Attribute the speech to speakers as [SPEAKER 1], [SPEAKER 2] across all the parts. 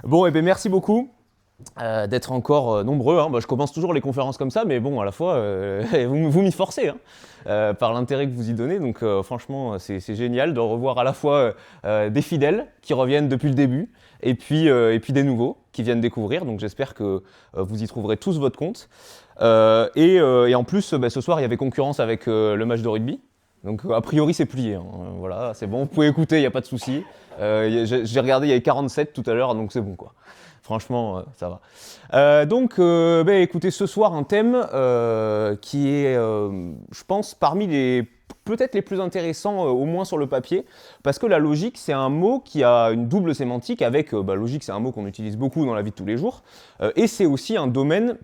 [SPEAKER 1] Bon, merci beaucoup d'être encore nombreux. Hein. Je commence toujours les conférences comme ça, mais bon, à la fois, vous m'y forcez hein, par l'intérêt que vous y donnez. Donc, franchement, c'est génial de revoir à la fois des fidèles qui reviennent depuis le début, et puis des nouveaux qui viennent découvrir. Donc, j'espère que vous y trouverez tous votre compte. Et en plus, ce soir, il y avait concurrence avec le match de rugby. Donc, a priori, c'est plié. Hein. Voilà, c'est bon, vous pouvez écouter, il n'y a pas de souci. J'ai regardé, il y avait 47 tout à l'heure, donc c'est bon, quoi. Franchement, ça va. Écoutez, ce soir, un thème qui est, je pense, parmi les peut-être les plus intéressants, au moins sur le papier, parce que la logique, c'est un mot qui a une double sémantique avec, logique, c'est un mot qu'on utilise beaucoup dans la vie de tous les jours, et c'est aussi un domaine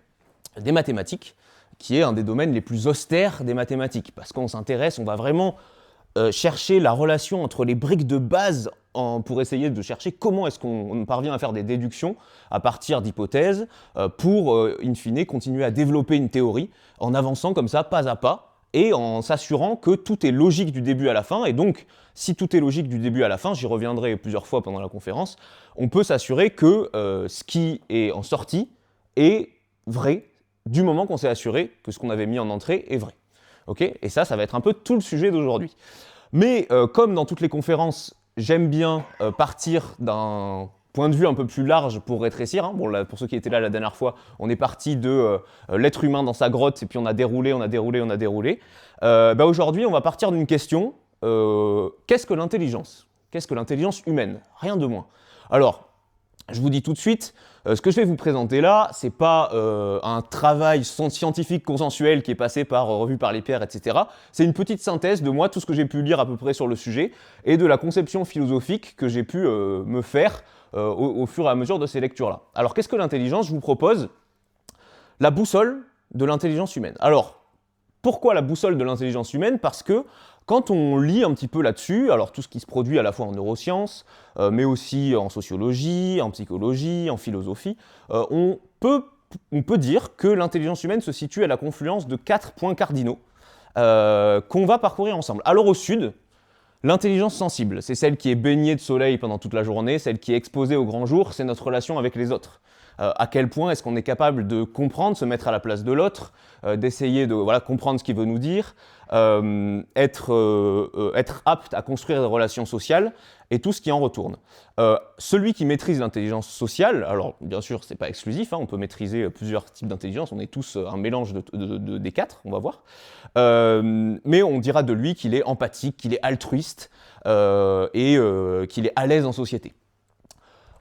[SPEAKER 1] des mathématiques, qui est un des domaines les plus austères des mathématiques, parce qu'on s'intéresse, on va vraiment chercher la relation entre les briques de base pour essayer de chercher comment est-ce qu'on parvient à faire des déductions à partir d'hypothèses pour, in fine, continuer à développer une théorie en avançant comme ça, pas à pas, et en s'assurant que tout est logique du début à la fin. Et donc, si tout est logique du début à la fin, j'y reviendrai plusieurs fois pendant la conférence, on peut s'assurer que ce qui est en sortie est vrai du moment qu'on s'est assuré que ce qu'on avait mis en entrée est vrai. Okay, et ça va être un peu tout le sujet d'aujourd'hui. Mais comme dans toutes les conférences, j'aime bien partir d'un point de vue un peu plus large pour rétrécir. Hein. Bon, là, pour ceux qui étaient là la dernière fois, on est parti de l'être humain dans sa grotte, et puis on a déroulé. Aujourd'hui, on va partir d'une question. Qu'est-ce que l'intelligence ? Qu'est-ce que l'intelligence humaine ? Rien de moins. Alors, je vous dis tout de suite, ce que je vais vous présenter là, c'est pas un travail scientifique consensuel qui est passé par revue par les pairs, etc. C'est une petite synthèse de moi, tout ce que j'ai pu lire à peu près sur le sujet, et de la conception philosophique que j'ai pu me faire au fur et à mesure de ces lectures-là. Alors, qu'est-ce que l'intelligence ? Je vous propose la boussole de l'intelligence humaine. Alors, pourquoi la boussole de l'intelligence humaine ? Parce que quand on lit un petit peu là-dessus, alors tout ce qui se produit à la fois en neurosciences, mais aussi en sociologie, en psychologie, en philosophie, on peut dire que l'intelligence humaine se situe à la confluence de 4 points cardinaux qu'on va parcourir ensemble. Alors au sud, l'intelligence sensible, c'est celle qui est baignée de soleil pendant toute la journée, celle qui est exposée au grand jour, c'est notre relation avec les autres. À quel point est-ce qu'on est capable de comprendre, se mettre à la place de l'autre, d'essayer de comprendre ce qu'il veut nous dire, être apte à construire des relations sociales et tout ce qui en retourne. Celui qui maîtrise l'intelligence sociale, alors bien sûr c'est pas exclusif, hein, on peut maîtriser plusieurs types d'intelligence, on est tous un mélange des 4, on va voir, mais on dira de lui qu'il est empathique, qu'il est altruiste et qu'il est à l'aise en société.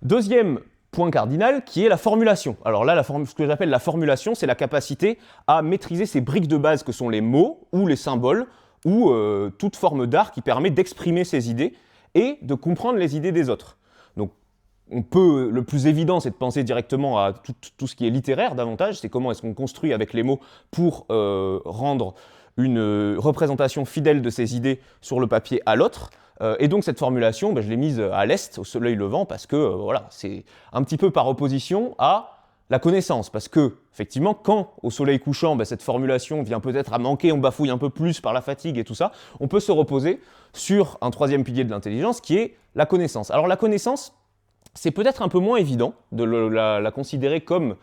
[SPEAKER 1] Deuxième point cardinal qui est la formulation. Alors là, ce que j'appelle la formulation, c'est la capacité à maîtriser ces briques de base que sont les mots ou les symboles ou toute forme d'art qui permet d'exprimer ses idées et de comprendre les idées des autres. Donc, le plus évident, c'est de penser directement à tout ce qui est littéraire davantage, c'est comment est-ce qu'on construit avec les mots pour rendre une représentation fidèle de ses idées sur le papier à l'autre. Et donc cette formulation, je l'ai mise à l'est, au soleil levant, parce que c'est un petit peu par opposition à la connaissance. Parce que, effectivement, quand au soleil couchant, cette formulation vient peut-être à manquer, on bafouille un peu plus par la fatigue et tout ça, on peut se reposer sur un troisième pilier de l'intelligence qui est la connaissance. Alors la connaissance, c'est peut-être un peu moins évident de la considérer comme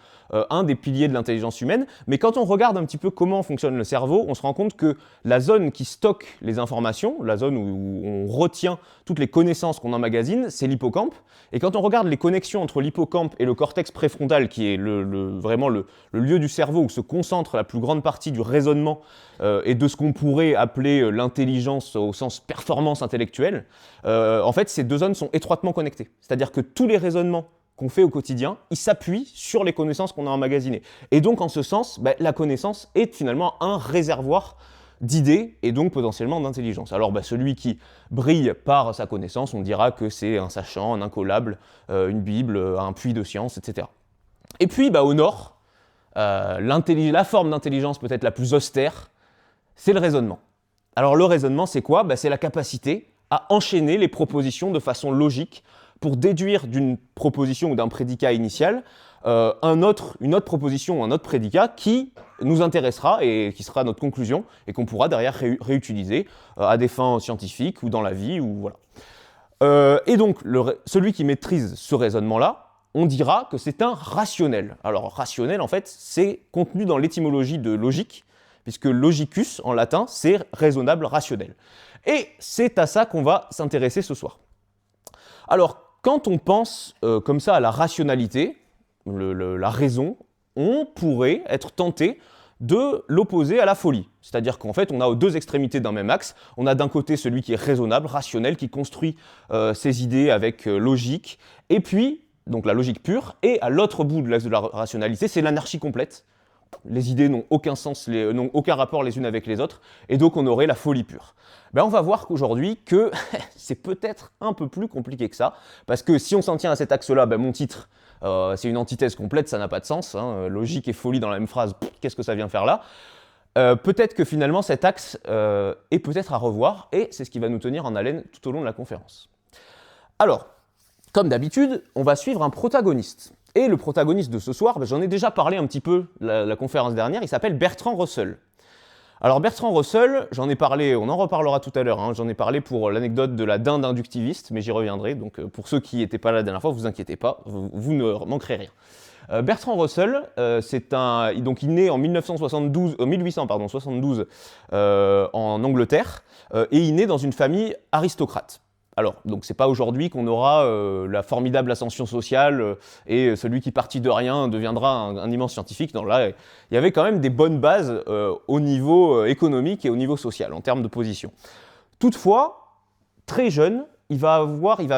[SPEAKER 1] un des piliers de l'intelligence humaine, mais quand on regarde un petit peu comment fonctionne le cerveau, on se rend compte que la zone qui stocke les informations, la zone où on retient toutes les connaissances qu'on emmagasine, c'est l'hippocampe. Et quand on regarde les connexions entre l'hippocampe et le cortex préfrontal, qui est vraiment le lieu du cerveau où se concentre la plus grande partie du raisonnement et de ce qu'on pourrait appeler l'intelligence au sens performance intellectuelle, en fait, ces deux zones sont étroitement connectées. C'est-à-dire que tous les raisonnements qu'on fait au quotidien, ils s'appuient sur les connaissances qu'on a emmagasinées. Et donc, en ce sens, la connaissance est finalement un réservoir d'idées et donc potentiellement d'intelligence. Alors, celui qui brille par sa connaissance, on dira que c'est un sachant, un incollable, une Bible, un puits de science, etc. Et puis, au nord, la forme d'intelligence peut-être la plus austère, c'est le raisonnement. Alors, le raisonnement, c'est quoi ? C'est la capacité à enchaîner les propositions de façon logique pour déduire d'une proposition ou d'un prédicat initial une autre proposition ou un autre prédicat qui nous intéressera et qui sera notre conclusion et qu'on pourra derrière réutiliser à des fins scientifiques ou dans la vie. Et donc, celui qui maîtrise ce raisonnement-là, on dira que c'est un rationnel. Alors rationnel, en fait, c'est contenu dans l'étymologie de logique, puisque logicus, en latin, c'est raisonnable, rationnel. Et c'est à ça qu'on va s'intéresser ce soir. Alors, quand on pense comme ça à la rationalité, la raison, on pourrait être tenté de l'opposer à la folie. C'est-à-dire qu'en fait, on a aux deux extrémités d'un même axe. On a d'un côté celui qui est raisonnable, rationnel, qui construit ses idées avec logique, et puis, donc la logique pure, et à l'autre bout de l'axe de la rationalité, c'est l'anarchie complète. Les idées n'ont aucun sens, n'ont aucun rapport les unes avec les autres, et donc on aurait la folie pure. Ben on va voir qu'aujourd'hui que c'est peut-être un peu plus compliqué que ça, parce que si on s'en tient à cet axe-là, ben mon titre, c'est une antithèse complète, ça n'a pas de sens, hein, logique et folie dans la même phrase, qu'est-ce que ça vient faire là? Peut-être que finalement cet axe est peut-être à revoir, et c'est ce qui va nous tenir en haleine tout au long de la conférence. Alors, comme d'habitude, on va suivre un protagoniste. Et le protagoniste de ce soir, ben, j'en ai déjà parlé un petit peu la conférence dernière, il s'appelle Bertrand Russell. Alors Bertrand Russell, j'en ai parlé, on en reparlera tout à l'heure, hein, j'en ai parlé pour l'anecdote de la dinde inductiviste, mais j'y reviendrai, donc pour ceux qui n'étaient pas là la dernière fois, vous inquiétez pas, vous ne manquerez rien. Bertrand Russell, donc il naît en 1872 en Angleterre, et il naît dans une famille aristocrate. Alors, donc c'est pas aujourd'hui qu'on aura la formidable ascension sociale et celui qui partit de rien deviendra un immense scientifique. Non, là, il y avait quand même des bonnes bases au niveau économique et au niveau social, en termes de position. Toutefois, très jeune, il va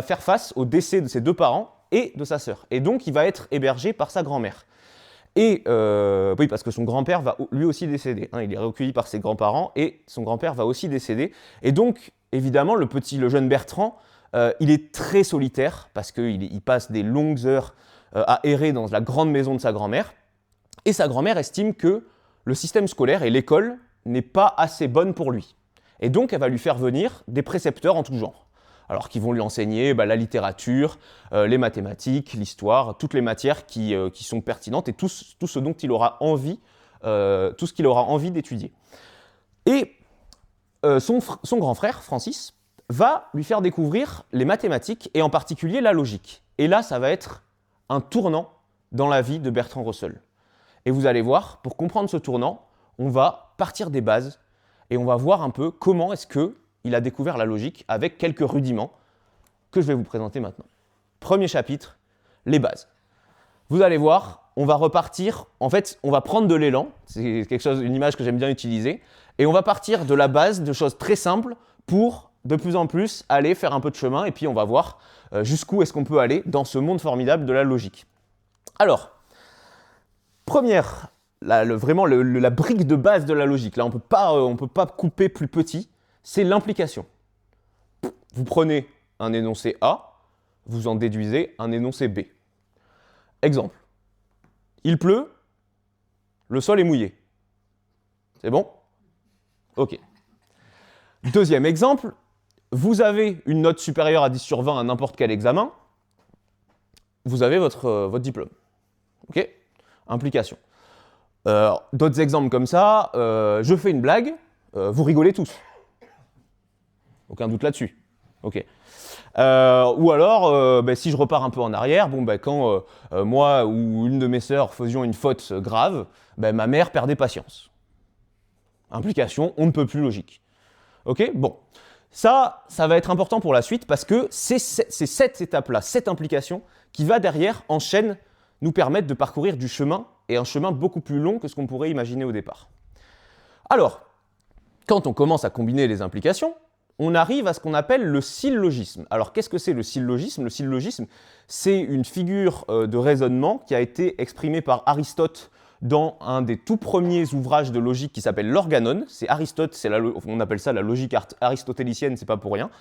[SPEAKER 1] faire face au décès de ses deux parents et de sa sœur. Et donc, il va être hébergé par sa grand-mère. Et oui, parce que son grand-père va lui aussi décéder. Hein, il est recueilli par ses grands-parents et son grand-père va aussi décéder. Et donc, évidemment, le jeune Bertrand, il est très solitaire parce qu'il passe des longues heures à errer dans la grande maison de sa grand-mère. Et sa grand-mère estime que le système scolaire et l'école n'est pas assez bonne pour lui. Et donc, elle va lui faire venir des précepteurs en tout genre. Alors, qui vont lui enseigner la littérature, les mathématiques, l'histoire, toutes les matières qui sont pertinentes et tout ce dont il aura envie, tout ce qu'il aura envie d'étudier. Et son grand frère, Francis, va lui faire découvrir les mathématiques et en particulier la logique. Et là, ça va être un tournant dans la vie de Bertrand Russell. Et vous allez voir, pour comprendre ce tournant, on va partir des bases et on va voir un peu comment est-ce qu'il a découvert la logique avec quelques rudiments que je vais vous présenter maintenant. Premier chapitre, les bases. Vous allez voir, on va repartir, en fait, on va prendre de l'élan, c'est une image que j'aime bien utiliser, et on va partir de la base, de choses très simples, pour de plus en plus aller faire un peu de chemin, et puis on va voir jusqu'où est-ce qu'on peut aller dans ce monde formidable de la logique. Alors, première, vraiment la brique de base de la logique, là on ne peut pas couper plus petit, c'est l'implication. Vous prenez un énoncé A, vous en déduisez un énoncé B. Exemple, il pleut, le sol est mouillé. C'est bon? Ok. Deuxième exemple, vous avez une note supérieure à 10 sur 20 à n'importe quel examen, vous avez votre diplôme. Ok? Implication. D'autres exemples comme ça, je fais une blague, vous rigolez tous. Aucun doute là-dessus. Ok. Ou alors, si je repars un peu en arrière, quand moi ou une de mes sœurs faisions une faute grave, ma mère perdait patience. Implication, on ne peut plus logique. Ok? Bon. Ça va être important pour la suite parce que c'est cette étape-là, cette implication, qui va derrière, en chaîne, nous permettre de parcourir du chemin, et un chemin beaucoup plus long que ce qu'on pourrait imaginer au départ. Alors, quand on commence à combiner les implications, on arrive à ce qu'on appelle le syllogisme. Alors, qu'est-ce que c'est le syllogisme? Le syllogisme, c'est une figure de raisonnement qui a été exprimée par Aristote dans un des tout premiers ouvrages de logique qui s'appelle l'Organon. C'est Aristote, on appelle ça la logique aristotélicienne, c'est pas pour rien,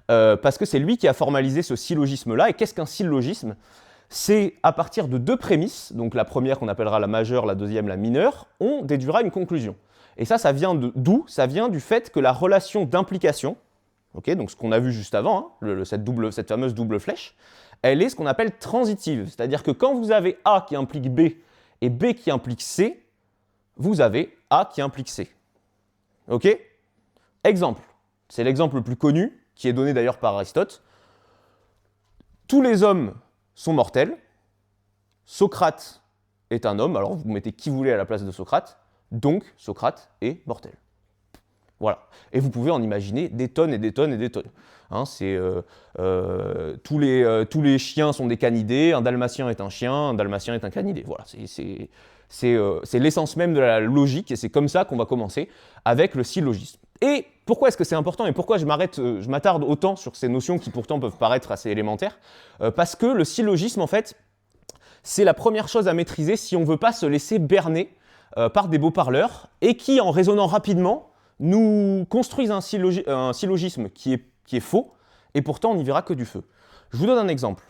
[SPEAKER 1] parce que c'est lui qui a formalisé ce syllogisme-là. Et qu'est-ce qu'un syllogisme? C'est à partir de deux prémisses, donc la première qu'on appellera la majeure, la deuxième la mineure, on déduira une conclusion. Et ça vient d'où? Ça vient du fait que la relation d'implication, okay, donc ce qu'on a vu juste avant, hein, cette fameuse double flèche, elle est ce qu'on appelle transitive. C'est-à-dire que quand vous avez A qui implique B et B qui implique C, vous avez A qui implique C. Ok? Exemple, c'est l'exemple le plus connu, qui est donné d'ailleurs par Aristote. Tous les hommes sont mortels, Socrate est un homme, alors vous mettez qui vous voulez à la place de Socrate, donc Socrate est mortel. Voilà. Et vous pouvez en imaginer des tonnes et des tonnes et des tonnes. Hein, tous les chiens sont des canidés, un dalmatien est un chien, un dalmatien est un canidé. Voilà, c'est l'essence même de la logique, et c'est comme ça qu'on va commencer avec le syllogisme. Et pourquoi est-ce que c'est important et pourquoi je m'attarde autant sur ces notions qui pourtant peuvent paraître assez élémentaires? Parce que le syllogisme, en fait, c'est la première chose à maîtriser si on ne veut pas se laisser berner par des beaux parleurs et qui, en raisonnant rapidement, nous construisent un syllogisme qui est faux, et pourtant on n'y verra que du feu. Je vous donne un exemple.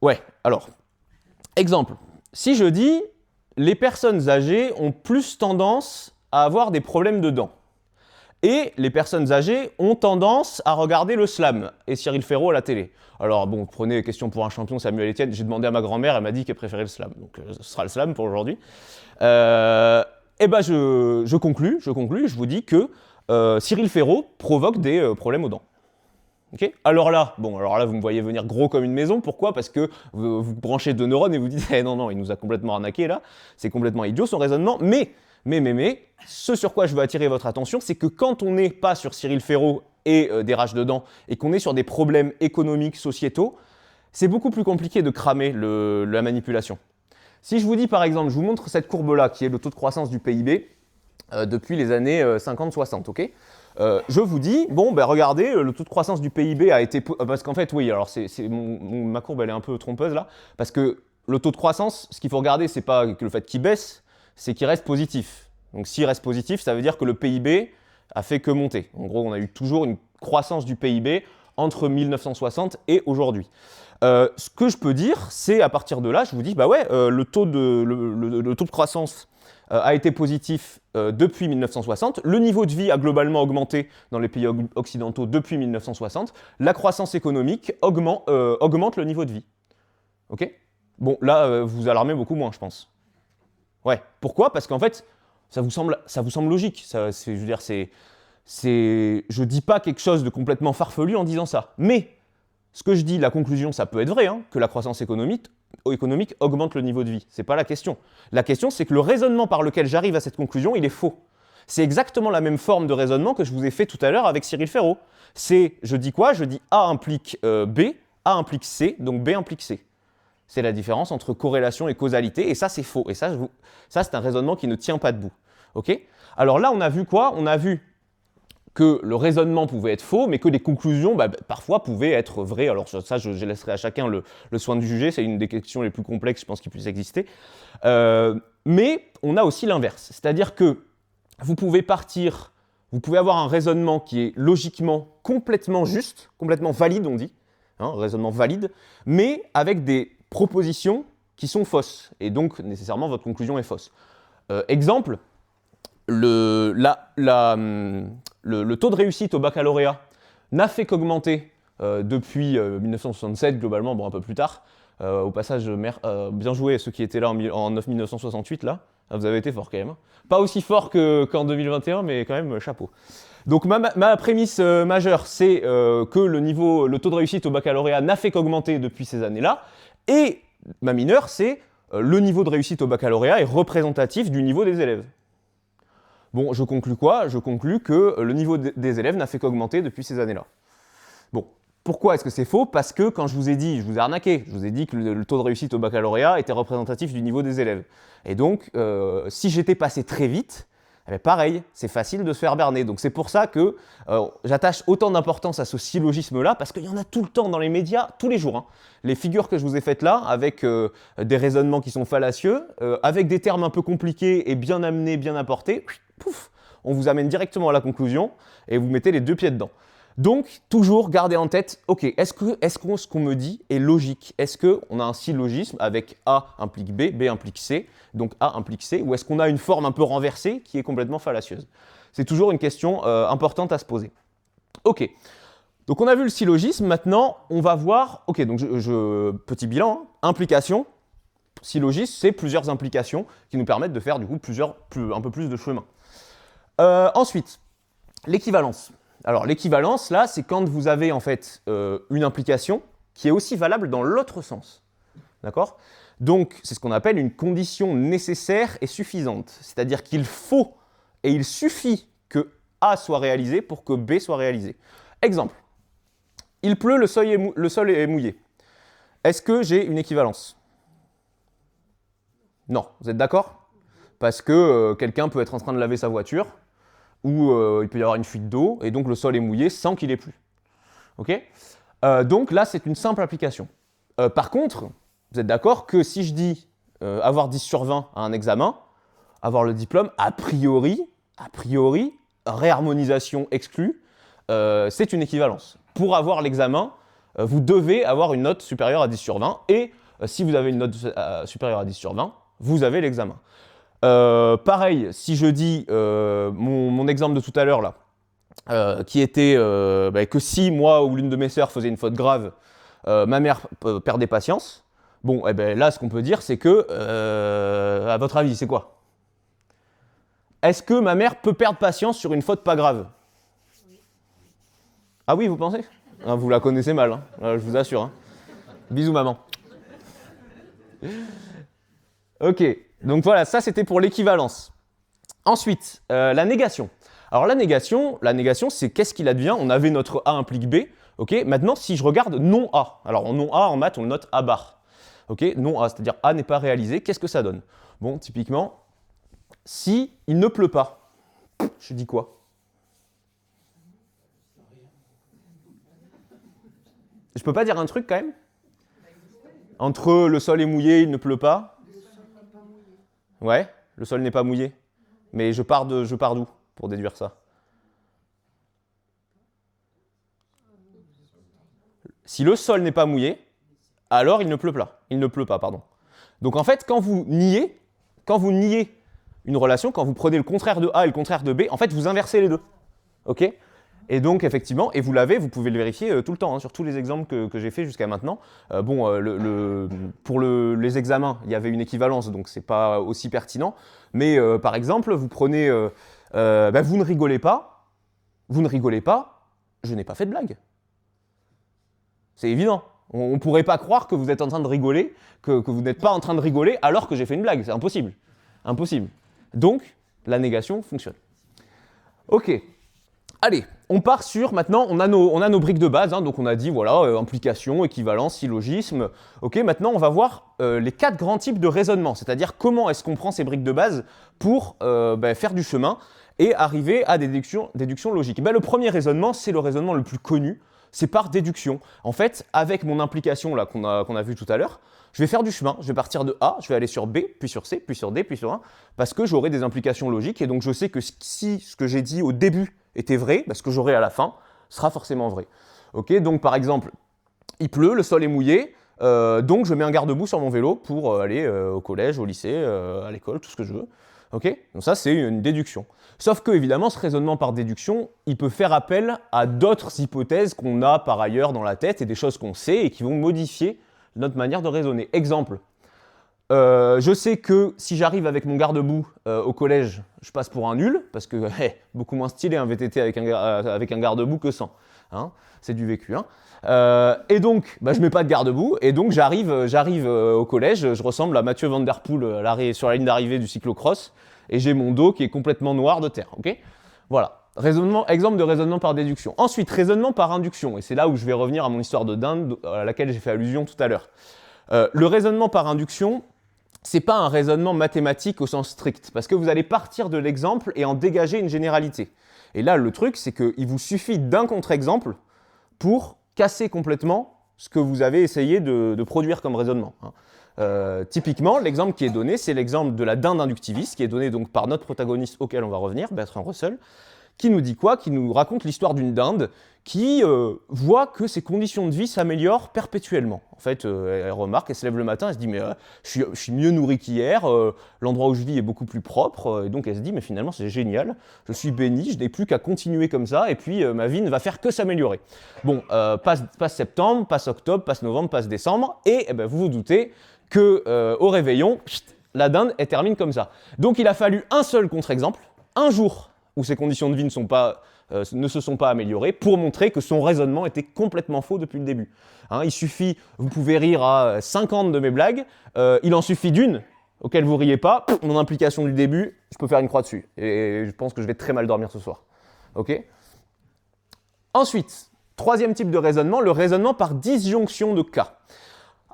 [SPEAKER 1] Ouais, alors, exemple. Si je dis « les personnes âgées ont plus tendance à avoir des problèmes de dents », et les personnes âgées ont tendance à regarder le slam et Cyril Ferraud à la télé. Alors bon, prenez question pour un champion, Samuel Etienne, j'ai demandé à ma grand-mère, elle m'a dit qu'elle préférait le slam, donc ce sera le slam pour aujourd'hui. Et ben je conclus, je vous dis que Cyril Ferraud provoque des problèmes aux dents. Okay, alors là, vous me voyez venir gros comme une maison. Pourquoi? Parce que vous branchez 2 neurones et vous dites eh non, il nous a complètement arnaqué là. C'est complètement idiot son raisonnement. Mais, ce sur quoi je veux attirer votre attention, c'est que quand on n'est pas sur Cyril Ferraud et des rages de dents et qu'on est sur des problèmes économiques, sociétaux, c'est beaucoup plus compliqué de cramer la manipulation. Si je vous dis par exemple, je vous montre cette courbe-là qui est le taux de croissance du PIB depuis les années 50-60, ok? Je vous dis, regardez, le taux de croissance du PIB a été... Parce qu'en fait, oui, alors ma courbe, elle est un peu trompeuse là, parce que le taux de croissance, ce qu'il faut regarder, c'est pas que le fait qu'il baisse, c'est qu'il reste positif. Donc s'il reste positif, ça veut dire que le PIB a fait que monter. En gros, on a eu toujours une croissance du PIB entre 1960 et aujourd'hui. Ce que je peux dire, c'est à partir de là, je vous dis, le taux de croissance a été positif depuis 1960. Le niveau de vie a globalement augmenté dans les pays occidentaux depuis 1960. La croissance économique augmente le niveau de vie. Ok? Bon, là, vous alarmez beaucoup moins, je pense. Ouais. Pourquoi? Parce qu'en fait, ça vous semble logique. Je dis pas quelque chose de complètement farfelu en disant ça. Mais ce que je dis, la conclusion, ça peut être vrai, hein, que la croissance économique augmente le niveau de vie. C'est pas la question. La question, c'est que le raisonnement par lequel j'arrive à cette conclusion, il est faux. C'est exactement la même forme de raisonnement que je vous ai fait tout à l'heure avec Cyril Ferraud. Je dis quoi? Je dis A implique B, A implique C, donc B implique C. C'est la différence entre corrélation et causalité, et ça, c'est faux. Et ça, c'est un raisonnement qui ne tient pas debout. Okay? Alors là, on a vu quoi? On a vu que le raisonnement pouvait être faux, mais que les conclusions, parfois, pouvaient être vraies. Alors ça, je laisserai à chacun le soin de juger. C'est une des questions les plus complexes, je pense, qui puisse exister. Mais on a aussi l'inverse. C'est-à-dire que vous pouvez avoir un raisonnement qui est logiquement complètement juste, complètement valide, on dit, hein, raisonnement valide, mais avec des propositions qui sont fausses. Et donc, nécessairement, votre conclusion est fausse. Exemple, le taux de réussite au baccalauréat n'a fait qu'augmenter depuis 1967, globalement, un peu plus tard. Au passage, bien joué à ceux qui étaient là en 1968, là. Vous avez été fort quand même. Pas aussi fort qu'en 2021, mais quand même, chapeau. Donc ma prémisse majeure, c'est que le taux de réussite au baccalauréat n'a fait qu'augmenter depuis ces années-là. Et ma mineure, c'est le niveau de réussite au baccalauréat est représentatif du niveau des élèves. Bon, je conclus quoi? Je conclus que le niveau des élèves n'a fait qu'augmenter depuis ces années-là. Bon, pourquoi est-ce que c'est faux? Parce que quand je vous ai arnaqué, je vous ai dit que le taux de réussite au baccalauréat était représentatif du niveau des élèves. Et donc, si j'étais passé très vite, pareil, c'est facile de se faire berner. Donc c'est pour ça que j'attache autant d'importance à ce syllogisme-là, parce qu'il y en a tout le temps dans les médias, tous les jours. Hein. Les figures que je vous ai faites là, avec des raisonnements qui sont fallacieux, avec des termes un peu compliqués et bien amenés, bien apportés, pouf, on vous amène directement à la conclusion et vous mettez les 2 pieds dedans. Donc, toujours garder en tête, ok, est-ce que ce qu'on me dit est logique? Est-ce qu'on a un syllogisme avec A implique B, B implique C, donc A implique C, ou est-ce qu'on a une forme un peu renversée qui est complètement fallacieuse? C'est toujours une question importante à se poser. Ok, donc on a vu le syllogisme, maintenant on va voir, ok, donc petit bilan, hein, implication, syllogisme, c'est plusieurs implications qui nous permettent de faire du coup un peu plus de chemin. Ensuite, l'équivalence. Alors l'équivalence, là, c'est quand vous avez en fait une implication qui est aussi valable dans l'autre sens. D'accord? Donc, c'est ce qu'on appelle une condition nécessaire et suffisante. C'est-à-dire qu'il faut et il suffit que A soit réalisé pour que B soit réalisé. Exemple. Il pleut, le sol est mouillé. Est-ce que j'ai une équivalence? Non. Vous êtes d'accord? Parce que quelqu'un peut être en train de laver sa voiture, ou il peut y avoir une fuite d'eau, et donc le sol est mouillé sans qu'il ait plu. Ok? Donc là, c'est une simple application. Par contre, vous êtes d'accord que si je dis avoir 10 sur 20 à un examen, avoir le diplôme, a priori, réharmonisation exclue, c'est une équivalence. Pour avoir l'examen, vous devez avoir une note supérieure à 10 sur 20, et si vous avez une note supérieure à 10 sur 20, vous avez l'examen. Pareil, si je dis mon exemple de tout à l'heure là, qui était que si moi ou l'une de mes sœurs faisait une faute grave, ma mère perdait patience, bon, et ben là ce qu'on peut dire c'est que, à votre avis, c'est quoi? Est-ce que ma mère peut perdre patience sur une faute pas grave? Ah oui, vous pensez? Ah, vous la connaissez mal, hein, je vous assure. Hein. Bisous maman. Ok, donc voilà, ça c'était pour l'équivalence. Ensuite, la négation. Alors la négation c'est qu'est-ce qu'il advient? On avait notre A implique B. Ok, maintenant si je regarde non A, alors en non A en maths on le note A bar. Ok, non A, c'est-à-dire A n'est pas réalisé, qu'est-ce que ça donne? Bon, typiquement, si il ne pleut pas, je dis quoi? Je peux pas dire un truc quand même? Entre le sol est mouillé, il ne pleut pas? Ouais, le sol n'est pas mouillé. Mais je pars d'où pour déduire ça? Si le sol n'est pas mouillé, alors il ne pleut pas. Il ne pleut pas, pardon. Donc en fait, quand vous niez une relation, quand vous prenez le contraire de A et le contraire de B, en fait, vous inversez les deux. Ok? Et donc, effectivement, et vous pouvez le vérifier tout le temps, hein, sur tous les exemples que j'ai fait jusqu'à maintenant. Pour les examens, il y avait une équivalence, donc c'est pas aussi pertinent. Mais par exemple, vous prenez, vous ne rigolez pas, je n'ai pas fait de blague. C'est évident. On ne pourrait pas croire que vous êtes en train de rigoler, que vous n'êtes pas en train de rigoler alors que j'ai fait une blague. C'est impossible. Impossible. Donc, la négation fonctionne. Ok. Allez, on part sur, maintenant, on a nos briques de base, hein, donc on a dit, voilà, implication, équivalence, syllogisme. Ok, maintenant, on va voir les 4 grands types de raisonnement, c'est-à-dire comment est-ce qu'on prend ces briques de base pour faire du chemin et arriver à des déductions logiques. Le premier raisonnement, c'est le raisonnement le plus connu, c'est par déduction. En fait, avec mon implication là qu'on a vu tout à l'heure, je vais faire du chemin, je vais partir de A, je vais aller sur B, puis sur C, puis sur D, puis sur 1, parce que j'aurai des implications logiques, et donc je sais que si ce que j'ai dit au début était vrai, ce que j'aurai à la fin sera forcément vrai. Ok, donc par exemple, il pleut, le sol est mouillé, donc je mets un garde-boue sur mon vélo pour aller au collège, au lycée, à l'école, tout ce que je veux. Ok, donc ça c'est une déduction. Sauf que évidemment, ce raisonnement par déduction, il peut faire appel à d'autres hypothèses qu'on a par ailleurs dans la tête et des choses qu'on sait et qui vont modifier notre manière de raisonner. Exemple, je sais que si j'arrive avec mon garde-boue au collège, je passe pour un nul, parce que beaucoup moins stylé un VTT avec un garde-boue que sans. Hein, c'est du vécu. Hein. Et donc, je mets pas de garde-boue, et donc j'arrive au collège, je ressemble à Mathieu Van Der Poel sur la ligne d'arrivée du cyclocross, et j'ai mon dos qui est complètement noir de terre. Okay, voilà. Exemple de raisonnement par déduction. Ensuite, raisonnement par induction, et c'est là où je vais revenir à mon histoire de dinde à laquelle j'ai fait allusion tout à l'heure. Le raisonnement par induction, c'est pas un raisonnement mathématique au sens strict, parce que vous allez partir de l'exemple et en dégager une généralité. Et là, le truc, c'est qu'il vous suffit d'un contre-exemple pour casser complètement ce que vous avez essayé de produire comme raisonnement. Typiquement, l'exemple qui est donné, c'est l'exemple de la dinde inductiviste, qui est donné donc par notre protagoniste auquel on va revenir, Bertrand Russell, qui nous dit quoi? Qui nous raconte l'histoire d'une dinde qui voit que ses conditions de vie s'améliorent perpétuellement. En fait, elle remarque, elle se lève le matin, elle se dit « mais je suis mieux nourrie qu'hier, l'endroit où je vis est beaucoup plus propre », et donc elle se dit « mais finalement c'est génial, je suis béni, je n'ai plus qu'à continuer comme ça, et puis ma vie ne va faire que s'améliorer ». Bon, passe septembre, passe octobre, passe novembre, passe décembre, et vous vous doutez qu'au réveillon, la dinde, elle termine comme ça. Donc il a fallu un seul contre-exemple, un jour où ses conditions de vie ne se sont pas améliorées, pour montrer que son raisonnement était complètement faux depuis le début. Hein, il suffit, vous pouvez rire à 50 de mes blagues, il en suffit d'une auquel vous riez pas, mon implication du début, je peux faire une croix dessus. Et je pense que je vais très mal dormir ce soir. Ok ? Ensuite, troisième type de raisonnement, le raisonnement par disjonction de cas.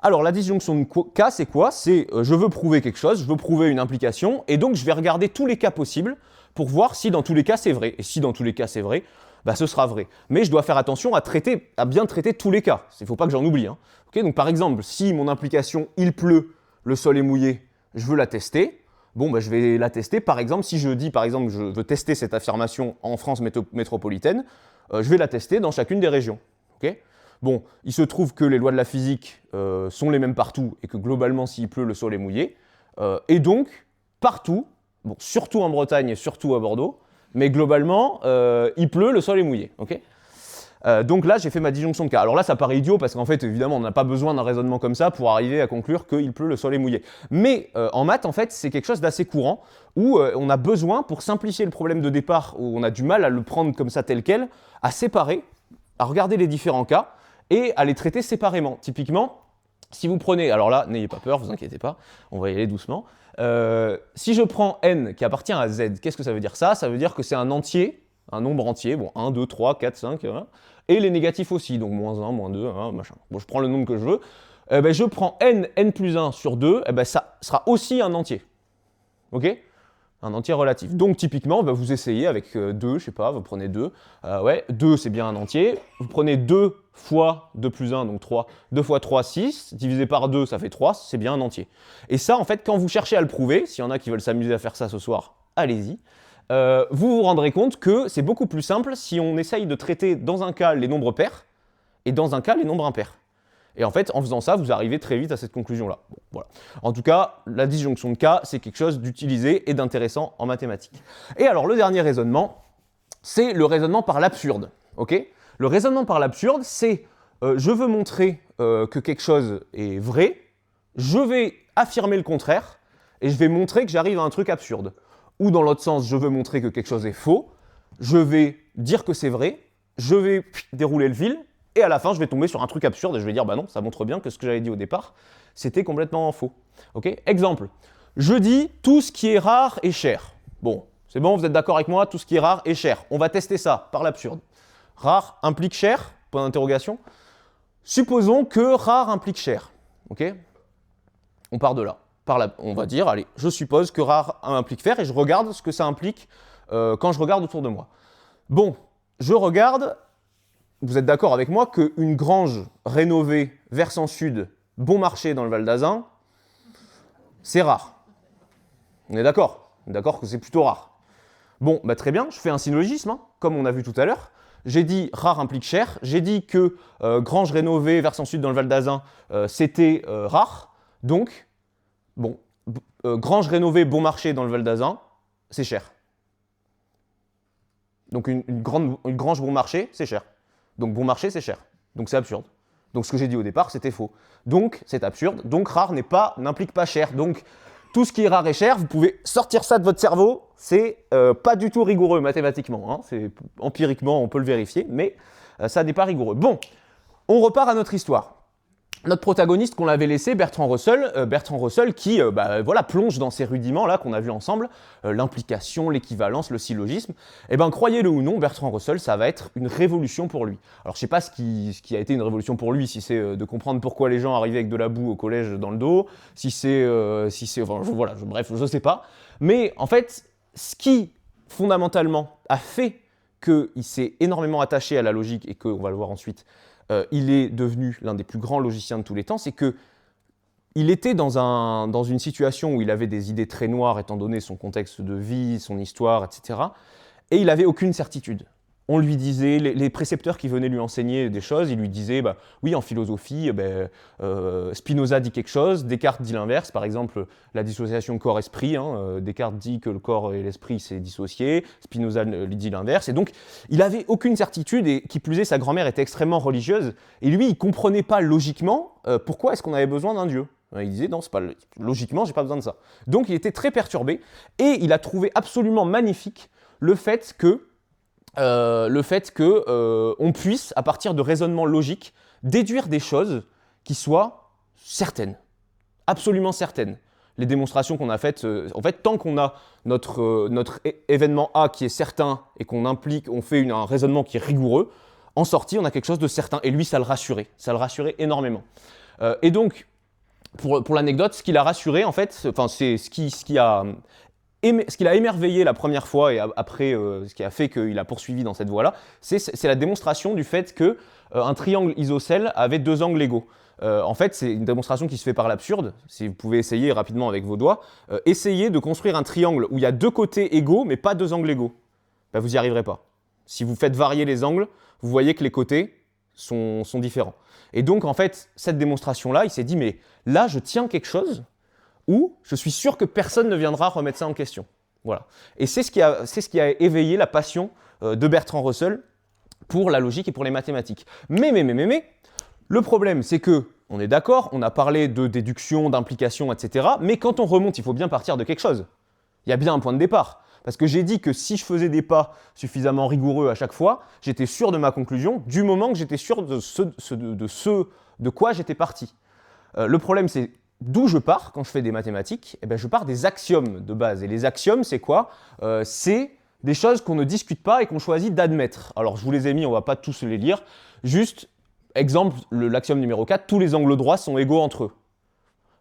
[SPEAKER 1] Alors la disjonction de cas, c'est quoi ? C'est je veux prouver quelque chose, je veux prouver une implication, et donc je vais regarder tous les cas possibles pour voir si dans tous les cas c'est vrai. Et si dans tous les cas c'est vrai, bah, ce sera vrai. Mais je dois faire attention à bien traiter tous les cas. Il ne faut pas que j'en oublie. Hein. Okay, donc par exemple, si mon implication il pleut, le sol est mouillé, je veux la tester. Bon, bah, je vais la tester. Par exemple, si je dis, par exemple, je veux tester cette affirmation en France métropolitaine, je vais la tester dans chacune des régions. Okay ? Bon, il se trouve que les lois de la physique sont les mêmes partout et que globalement, s'il pleut, le sol est mouillé. Et donc, partout, bon, surtout en Bretagne et surtout à Bordeaux, mais globalement, il pleut, le sol est mouillé. Okay ? Donc là, j'ai fait ma disjonction de cas. Alors là, ça paraît idiot parce qu'en fait, évidemment, on n'a pas besoin d'un raisonnement comme ça pour arriver à conclure qu'il pleut, le sol est mouillé. Mais en maths, en fait, c'est quelque chose d'assez courant où on a besoin, pour simplifier le problème de départ, où on a du mal à le prendre comme ça tel quel, à séparer, à regarder les différents cas et à les traiter séparément. Typiquement, si vous prenez, alors là, n'ayez pas peur, vous inquiétez pas, on va y aller doucement. Si je prends n qui appartient à z, qu'est-ce que ça veut dire ça ? Ça veut dire que c'est un entier, un nombre entier, bon, 1, 2, 3, 4, 5, et les négatifs aussi, donc moins 1, moins 2, machin. Bon, je prends le nombre que je veux. Je prends n plus 1 sur 2, ça sera aussi un entier. Ok ? Un entier relatif. Donc typiquement, vous essayez avec 2, je sais pas, vous prenez 2. 2 c'est bien un entier. Vous prenez 2 fois 2 plus 1, donc 3. 2 fois 3, 6. Divisé par 2, ça fait 3, c'est bien un entier. Et ça, en fait, quand vous cherchez à le prouver, s'il y en a qui veulent s'amuser à faire ça ce soir, allez-y. Vous vous rendrez compte que c'est beaucoup plus simple si on essaye de traiter dans un cas les nombres pairs et dans un cas les nombres impairs. Et en fait, en faisant ça, vous arrivez très vite à cette conclusion-là. Bon, voilà. En tout cas, la disjonction de cas, c'est quelque chose d'utilisé et d'intéressant en mathématiques. Et alors, le dernier raisonnement, c'est le raisonnement par l'absurde. Okay ? Le raisonnement par l'absurde, c'est je veux montrer que quelque chose est vrai, je vais affirmer le contraire, et je vais montrer que j'arrive à un truc absurde. Ou dans l'autre sens, je veux montrer que quelque chose est faux, je vais dire que c'est vrai, je vais dérouler le fil, et à la fin, je vais tomber sur un truc absurde et je vais dire, bah non, ça montre bien que ce que j'avais dit au départ, c'était complètement faux. Okay ? Exemple, je dis tout ce qui est rare est cher. Bon, c'est bon, vous êtes d'accord avec moi, tout ce qui est rare est cher. On va tester ça par l'absurde. Rare implique cher ? Point d'interrogation. Supposons que rare implique cher. Okay ? On part de là. On va dire, allez, je suppose que rare implique cher et je regarde ce que ça implique quand je regarde autour de moi. Bon, je regarde. Vous êtes d'accord avec moi qu'une grange rénovée versant sud, bon marché dans le Val d'Azun, c'est rare. On est d'accord ? On est d'accord que c'est plutôt rare. Bon, bah très bien, je fais un syllogisme, hein, comme on a vu tout à l'heure. J'ai dit rare implique cher. J'ai dit que grange rénovée versant sud dans le Val d'Azun, c'était rare. Donc, bon, grange rénovée bon marché dans le Val d'Azun, c'est cher. Donc une grange bon marché, c'est cher. Donc bon marché, c'est cher. Donc c'est absurde. Donc ce que j'ai dit au départ, c'était faux. Donc c'est absurde. Donc rare n'implique pas cher. Donc tout ce qui est rare et cher, vous pouvez sortir ça de votre cerveau. C'est pas du tout rigoureux mathématiquement. Hein. C'est, empiriquement, on peut le vérifier, mais ça n'est pas rigoureux. Bon, on repart à notre histoire. Notre protagoniste qu'on avait laissé, Bertrand Russell qui plonge dans ces rudiments-là qu'on a vus ensemble, l'implication, l'équivalence, le syllogisme. Eh bien, croyez-le ou non, Bertrand Russell, ça va être une révolution pour lui. Alors, je ne sais pas ce qui a été une révolution pour lui, si c'est de comprendre pourquoi les gens arrivaient avec de la boue au collège dans le dos, bref, je ne sais pas. Mais en fait, ce qui, fondamentalement, a fait qu'il s'est énormément attaché à la logique et qu'on va le voir ensuite, il est devenu l'un des plus grands logiciens de tous les temps, c'est qu'il était dans une situation où il avait des idées très noires étant donné son contexte de vie, son histoire, etc. Et il n'avait aucune certitude. On lui disait, les précepteurs qui venaient lui enseigner des choses, ils lui disaient, oui, en philosophie, Spinoza dit quelque chose, Descartes dit l'inverse, par exemple, la dissociation corps-esprit, Descartes dit que le corps et l'esprit c'est dissocié, Spinoza lui dit l'inverse, et donc il n'avait aucune certitude, et qui plus est, sa grand-mère était extrêmement religieuse, et lui, il ne comprenait pas logiquement pourquoi est-ce qu'on avait besoin d'un Dieu. Il disait, non, logiquement, j'ai pas besoin de ça. Donc il était très perturbé, et il a trouvé absolument magnifique le fait que on puisse, à partir de raisonnements logiques, déduire des choses qui soient certaines, absolument certaines. Les démonstrations qu'on a faites, en fait, tant qu'on a notre événement A qui est certain et qu'on fait un raisonnement qui est rigoureux, en sortie, on a quelque chose de certain. Et lui, ça le rassurait énormément. Et donc, pour l'anecdote, ce qui l'a rassuré, en fait, c'est ce qui l'a émerveillé la première fois et après, ce qui a fait qu'il a poursuivi dans cette voie-là, c'est la démonstration du fait qu'un triangle isocèle avait deux angles égaux. En fait, c'est une démonstration qui se fait par l'absurde. Si vous pouvez essayer rapidement avec vos doigts, essayez de construire un triangle où il y a deux côtés égaux, mais pas deux angles égaux. Ben, vous n'y arriverez pas. Si vous faites varier les angles, vous voyez que les côtés sont différents. Et donc, en fait, cette démonstration-là, il s'est dit, mais là, je tiens quelque chose où je suis sûr que personne ne viendra remettre ça en question. Voilà. Et c'est ce qui a éveillé la passion de Bertrand Russell pour la logique et pour les mathématiques. Mais, le problème, c'est que, on est d'accord, on a parlé de déduction, d'implication, etc. Mais quand on remonte, il faut bien partir de quelque chose. Il y a bien un point de départ. Parce que j'ai dit que si je faisais des pas suffisamment rigoureux à chaque fois, j'étais sûr de ma conclusion, du moment que j'étais sûr de quoi j'étais parti. Le problème, c'est d'où je pars quand je fais des mathématiques. Eh bien, je pars des axiomes de base. Et les axiomes, c'est quoi? C'est des choses qu'on ne discute pas et qu'on choisit d'admettre. Alors, je vous les ai mis, on ne va pas tous les lire. Juste, exemple, l'axiome numéro 4, tous les angles droits sont égaux entre eux.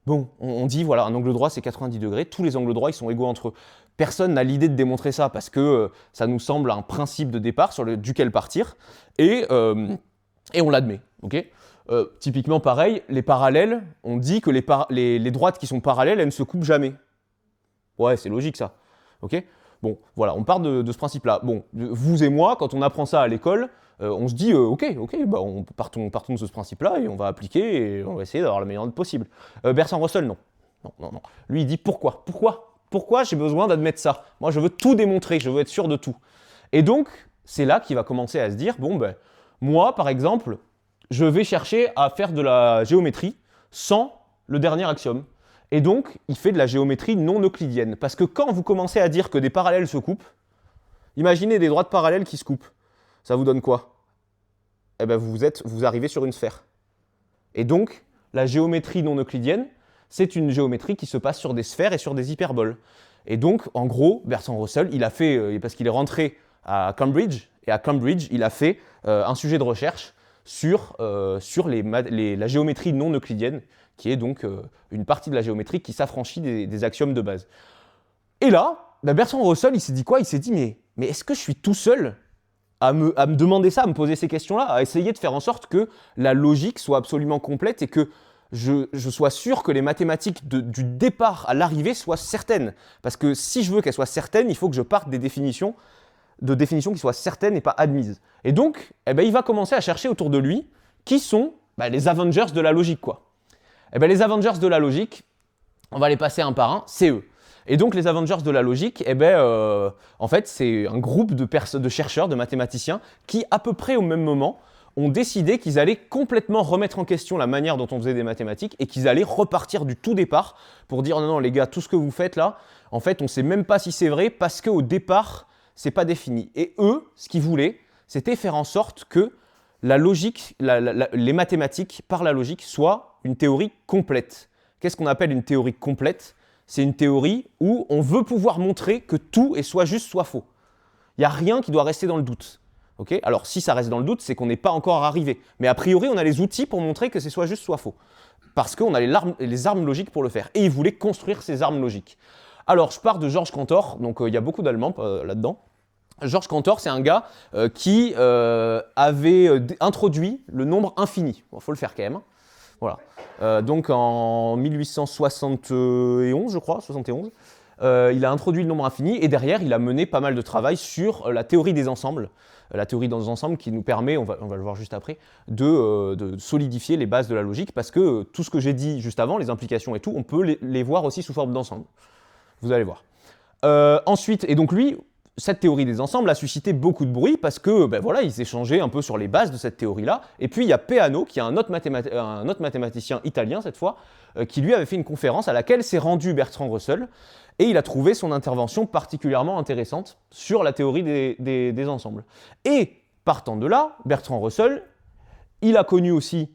[SPEAKER 1] Bon, on dit, voilà, un angle droit, c'est 90 degrés, tous les angles droits, ils sont égaux entre eux. Personne n'a l'idée de démontrer ça parce que ça nous semble un principe de départ duquel partir, et on l'admet. Okay, typiquement, pareil, les parallèles, on dit que les droites qui sont parallèles, elles ne se coupent jamais. Ouais, c'est logique ça. Okay, bon, voilà, on part de ce principe-là. Bon, vous et moi, quand on apprend ça à l'école, on se dit, ok, bah, partons de ce principe-là et on va appliquer et on va essayer d'avoir la meilleure note possible. Bertrand Russell, non. Non. Lui, il dit pourquoi j'ai besoin d'admettre ça? Moi, je veux tout démontrer, je veux être sûr de tout. Et donc, c'est là qu'il va commencer à se dire, bon, ben, moi, par exemple, je vais chercher à faire de la géométrie sans le dernier axiome. Et donc, il fait de la géométrie non euclidienne. Parce que quand vous commencez à dire que des parallèles se coupent, imaginez des droites parallèles qui se coupent. Ça vous donne quoi? Eh bien, vous arrivez sur une sphère. Et donc, la géométrie non euclidienne, c'est une géométrie qui se passe sur des sphères et sur des hyperboles. Et donc, en gros, Bertrand Russell, il a fait, parce qu'il est rentré à Cambridge, et à Cambridge, il a fait un sujet de recherche sur la géométrie non euclidienne, qui est donc une partie de la géométrie qui s'affranchit des axiomes de base. Et là, Bertrand Russell, il s'est dit quoi? Il s'est dit, mais est-ce que je suis tout seul à me demander ça, à me poser ces questions-là, à essayer de faire en sorte que la logique soit absolument complète et que je sois sûr que les mathématiques du départ à l'arrivée soient certaines. Parce que si je veux qu'elles soient certaines, il faut que je parte de définitions qui soient certaines et pas admises. Et donc, il va commencer à chercher autour de lui qui sont les Avengers de la logique, quoi. Les Avengers de la logique, on va les passer un par un, c'est eux. Et donc les Avengers de la logique, en fait, c'est un groupe de chercheurs, de mathématiciens, qui à peu près au même moment ont décidé qu'ils allaient complètement remettre en question la manière dont on faisait des mathématiques et qu'ils allaient repartir du tout départ pour dire non les gars, tout ce que vous faites là, en fait, on ne sait même pas si c'est vrai parce qu'au départ, c'est pas défini. Et eux, ce qu'ils voulaient, c'était faire en sorte que la logique, les mathématiques par la logique soient une théorie complète. Qu'est-ce qu'on appelle une théorie complète? C'est une théorie où on veut pouvoir montrer que tout est soit juste, soit faux. Il n'y a rien qui doit rester dans le doute. Okay, alors, si ça reste dans le doute, c'est qu'on n'est pas encore arrivé. Mais a priori, on a les outils pour montrer que c'est soit juste, soit faux. Parce qu'on a les armes logiques pour le faire. Et ils voulaient construire ces armes logiques. Alors, je pars de Georges Cantor. Donc, il y a beaucoup d'Allemands là-dedans. Georges Cantor, c'est un gars qui avait introduit le nombre infini. Bon, faut le faire quand même. Voilà. Donc en 1871, je crois, 71, il a introduit le nombre infini et derrière, il a mené pas mal de travail sur la théorie des ensembles. La théorie des ensembles qui nous permet, on va le voir juste après, de solidifier les bases de la logique parce que tout ce que j'ai dit juste avant, les implications et tout, on peut les voir aussi sous forme d'ensemble. Vous allez voir. Ensuite, et donc lui, cette théorie des ensembles a suscité beaucoup de bruit parce que, ben voilà, ils échangeaient un peu sur les bases de cette théorie-là. Et puis il y a Peano, qui est un autre mathématicien italien cette fois, qui lui avait fait une conférence à laquelle s'est rendu Bertrand Russell, et il a trouvé son intervention particulièrement intéressante sur la théorie des ensembles. Et partant de là, Bertrand Russell, il a connu aussi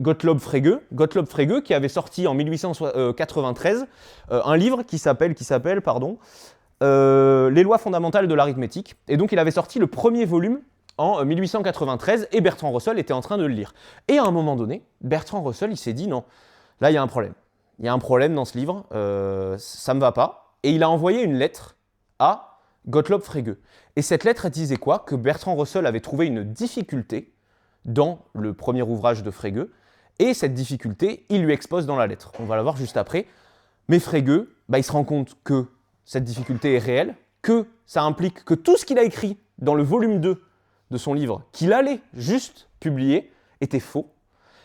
[SPEAKER 1] Gottlob Frege qui avait sorti en 1893 un livre qui s'appelle Les lois fondamentales de l'arithmétique. Et donc il avait sorti le premier volume en 1893 et Bertrand Russell était en train de le lire. Et à un moment donné, Bertrand Russell il s'est dit non, là il y a un problème. Il y a un problème dans ce livre, ça ne me va pas. Et il a envoyé une lettre à Gottlob Frege. Et cette lettre elle disait quoi? Que Bertrand Russell avait trouvé une difficulté dans le premier ouvrage de Frege. Et cette difficulté, il lui expose dans la lettre. On va la voir juste après. Mais Frege, il se rend compte que cette difficulté est réelle, que ça implique que tout ce qu'il a écrit dans le volume 2 de son livre, qu'il allait juste publier, était faux.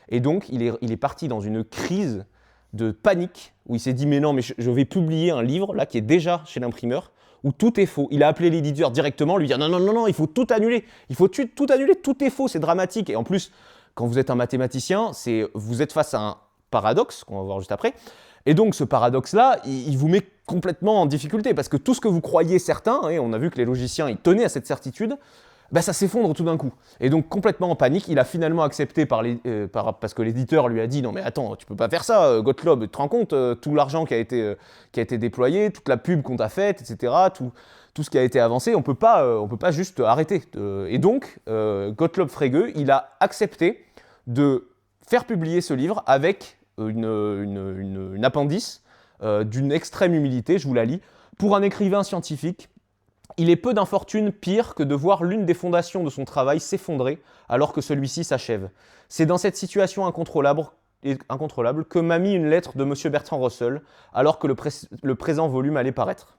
[SPEAKER 1] Et donc, il est parti dans une crise de panique, où il s'est dit « Mais non, mais je vais publier un livre, là, qui est déjà chez l'imprimeur, où tout est faux. » Il a appelé l'éditeur directement, lui dire « Non, il faut tout annuler. Il faut tout annuler, tout est faux, c'est dramatique. » Et en plus, quand vous êtes un mathématicien, vous êtes face à un paradoxe, qu'on va voir juste après. Et donc ce paradoxe-là, il vous met complètement en difficulté, parce que tout ce que vous croyez certain, et on a vu que les logiciens ils tenaient à cette certitude, ça s'effondre tout d'un coup. Et donc complètement en panique, il a finalement accepté parce que l'éditeur lui a dit « Non mais attends, tu peux pas faire ça, Gottlob, tu te rends compte, tout l'argent qui a été déployé, toute la pub qu'on t'a faite, etc., tout ce qui a été avancé, on peut pas juste arrêter. » Et donc, Gottlob Frege, il a accepté de faire publier ce livre avec une appendice d'une extrême humilité, je vous la lis. « Pour un écrivain scientifique, il est peu d'infortune pire que de voir l'une des fondations de son travail s'effondrer alors que celui-ci s'achève. C'est dans cette situation incontrôlable que m'a mis une lettre de M. Bertrand Russell alors que le présent volume allait paraître. »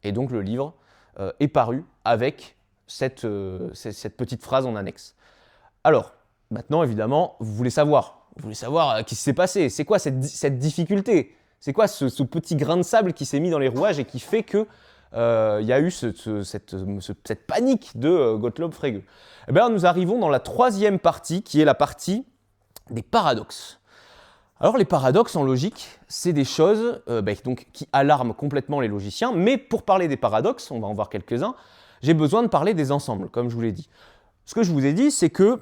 [SPEAKER 1] Et donc le livre est paru avec cette petite phrase en annexe. Alors, maintenant évidemment, vous voulez savoir ce qui s'est passé. C'est quoi cette difficulté? C'est quoi ce petit grain de sable qui s'est mis dans les rouages et qui fait que il y a eu cette panique de Gottlob Frege? Eh bien, nous arrivons dans la troisième partie, qui est la partie des paradoxes. Alors, les paradoxes en logique, c'est des choses qui alarment complètement les logiciens, mais pour parler des paradoxes, on va en voir quelques-uns, j'ai besoin de parler des ensembles, comme je vous l'ai dit. Ce que je vous ai dit, c'est que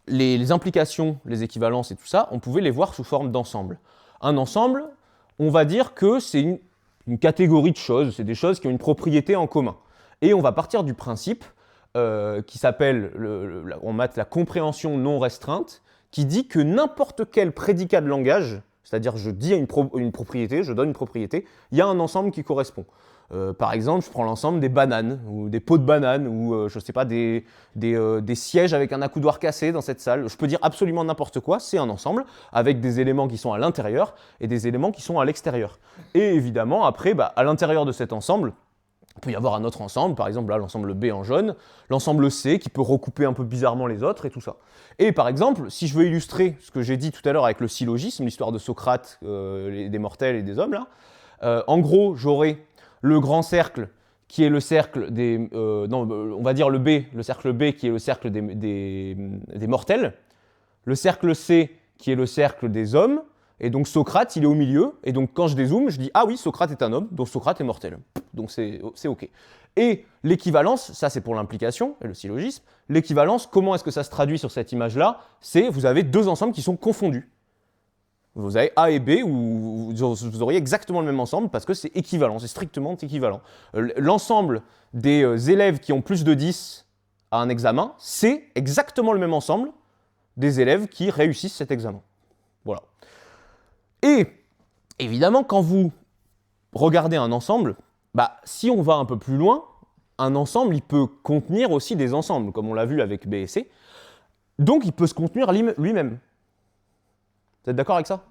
[SPEAKER 1] les implications, les équivalences et tout ça, on pouvait les voir sous forme d'ensemble. Un ensemble, on va dire que c'est une catégorie de choses, c'est des choses qui ont une propriété en commun. Et on va partir du principe qui s'appelle en maths la compréhension non restreinte, qui dit que n'importe quel prédicat de langage, c'est-à-dire je dis une propriété, je donne une propriété, il y a un ensemble qui correspond. Par exemple, je prends l'ensemble des bananes, ou des pots de bananes, ou je ne sais pas, des sièges avec un accoudoir cassé dans cette salle. Je peux dire absolument n'importe quoi, c'est un ensemble, avec des éléments qui sont à l'intérieur et des éléments qui sont à l'extérieur. Et évidemment, après, à l'intérieur de cet ensemble, il peut y avoir un autre ensemble, par exemple là l'ensemble B en jaune, l'ensemble C qui peut recouper un peu bizarrement les autres et tout ça. Et par exemple, si je veux illustrer ce que j'ai dit tout à l'heure avec le syllogisme, l'histoire de Socrate, des mortels et des hommes là, en gros j'aurai le grand cercle qui est le cercle des... on va dire le cercle B qui est le cercle des mortels, le cercle C qui est le cercle des hommes, et donc Socrate, il est au milieu, et donc quand je dézoome, je dis « Ah oui, Socrate est un homme, donc Socrate est mortel. » Donc c'est OK. Et l'équivalence, ça c'est pour l'implication, et le syllogisme, l'équivalence, comment est-ce que ça se traduit sur cette image-là? C'est, vous avez deux ensembles qui sont confondus. Vous avez A et B, où vous auriez exactement le même ensemble, parce que c'est équivalent, c'est strictement équivalent. L'ensemble des élèves qui ont plus de 10 à un examen, c'est exactement le même ensemble des élèves qui réussissent cet examen. Voilà. Et évidemment, quand vous regardez un ensemble, si on va un peu plus loin, un ensemble, il peut contenir aussi des ensembles, comme on l'a vu avec B et C. Donc, il peut se contenir lui-même. Vous êtes d'accord avec ça?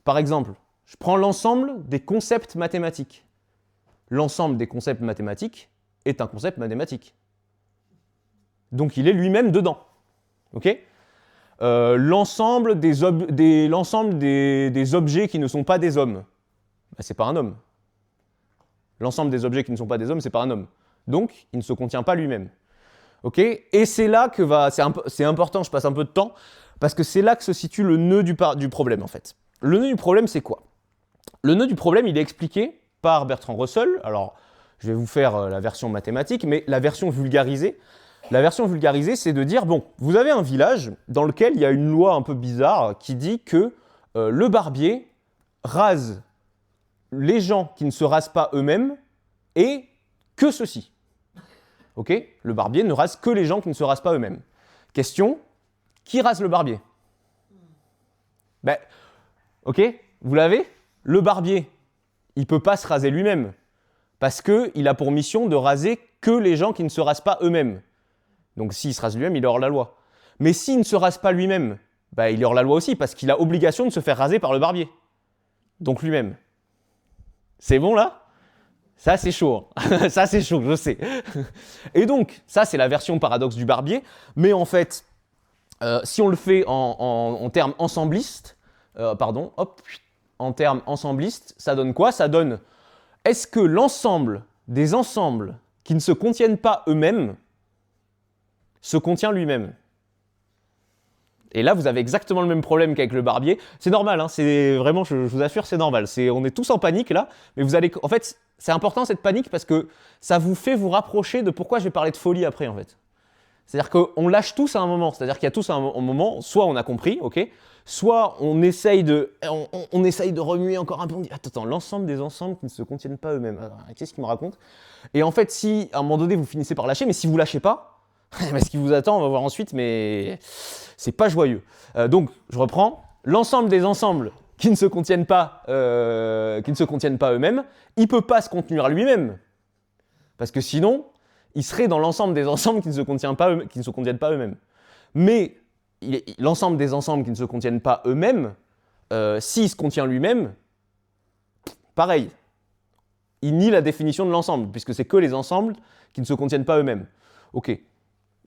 [SPEAKER 1] Par exemple, je prends l'ensemble des concepts mathématiques. L'ensemble des concepts mathématiques est un concept mathématique. Donc, il est lui-même dedans. OK? L'ensemble des objets qui ne sont pas des hommes, c'est pas un homme. L'ensemble des objets qui ne sont pas des hommes, c'est pas un homme. donc il ne se contient pas lui-même. Ok ? Et c'est là que c'est important, je passe un peu de temps, parce que c'est là que se situe le nœud du problème en fait. Le nœud du problème, c'est quoi ? Le nœud du problème, il est expliqué par Bertrand Russell. Alors, je vais vous faire la version mathématique, mais la version vulgarisée, c'est de dire, bon, vous avez un village dans lequel il y a une loi un peu bizarre qui dit que le barbier rase les gens qui ne se rasent pas eux-mêmes et que ceux-ci. Ok ? Le barbier ne rase que les gens qui ne se rasent pas eux-mêmes. Question, qui rase le barbier ? Ben, ok, vous l'avez ? Le barbier, il ne peut pas se raser lui-même, parce qu'il a pour mission de raser que les gens qui ne se rasent pas eux-mêmes. Donc s'il se rase lui-même, il est hors la loi. Mais s'il ne se rase pas lui-même, ben, il est hors la loi aussi, parce qu'il a obligation de se faire raser par le barbier. Donc lui-même. C'est bon là ? Ça c'est chaud, hein. Ça c'est chaud, je sais. Et donc, ça c'est la version paradoxe du barbier, mais en fait, si on le fait en termes ensemblistes, en termes ensemblistes, ça donne quoi ? Ça donne, est-ce que l'ensemble des ensembles qui ne se contiennent pas eux-mêmes se contient lui-même ? Et là, vous avez exactement le même problème qu'avec le barbier. C'est normal, hein, c'est vraiment, je vous assure, c'est normal. On est tous en panique là, mais vous allez, en fait, c'est important cette panique parce que ça vous fait vous rapprocher de pourquoi je vais parler de folie après, en fait. C'est-à-dire qu'on lâche tous à un moment. C'est-à-dire qu'il y a tous à un moment, soit on a compris, ok, soit on essaye de remuer encore un peu. On dit attends, l'ensemble des ensembles qui ne se contiennent pas eux-mêmes. Qu'est-ce qu'il me raconte ? Et en fait, si à un moment donné vous finissez par lâcher, mais si vous lâchez pas, ce qui vous attend, on va voir ensuite, mais c'est pas joyeux. Donc, je reprends. L'ensemble des ensembles qui ne se contiennent pas eux-mêmes, il peut pas se contenir lui-même, parce que sinon, il serait dans l'ensemble des ensembles qui ne se contiennent pas eux-mêmes. Mais l'ensemble des ensembles qui ne se contiennent pas eux-mêmes, s'il se contient lui-même, pareil, il nie la définition de l'ensemble, puisque c'est que les ensembles qui ne se contiennent pas eux-mêmes. Ok.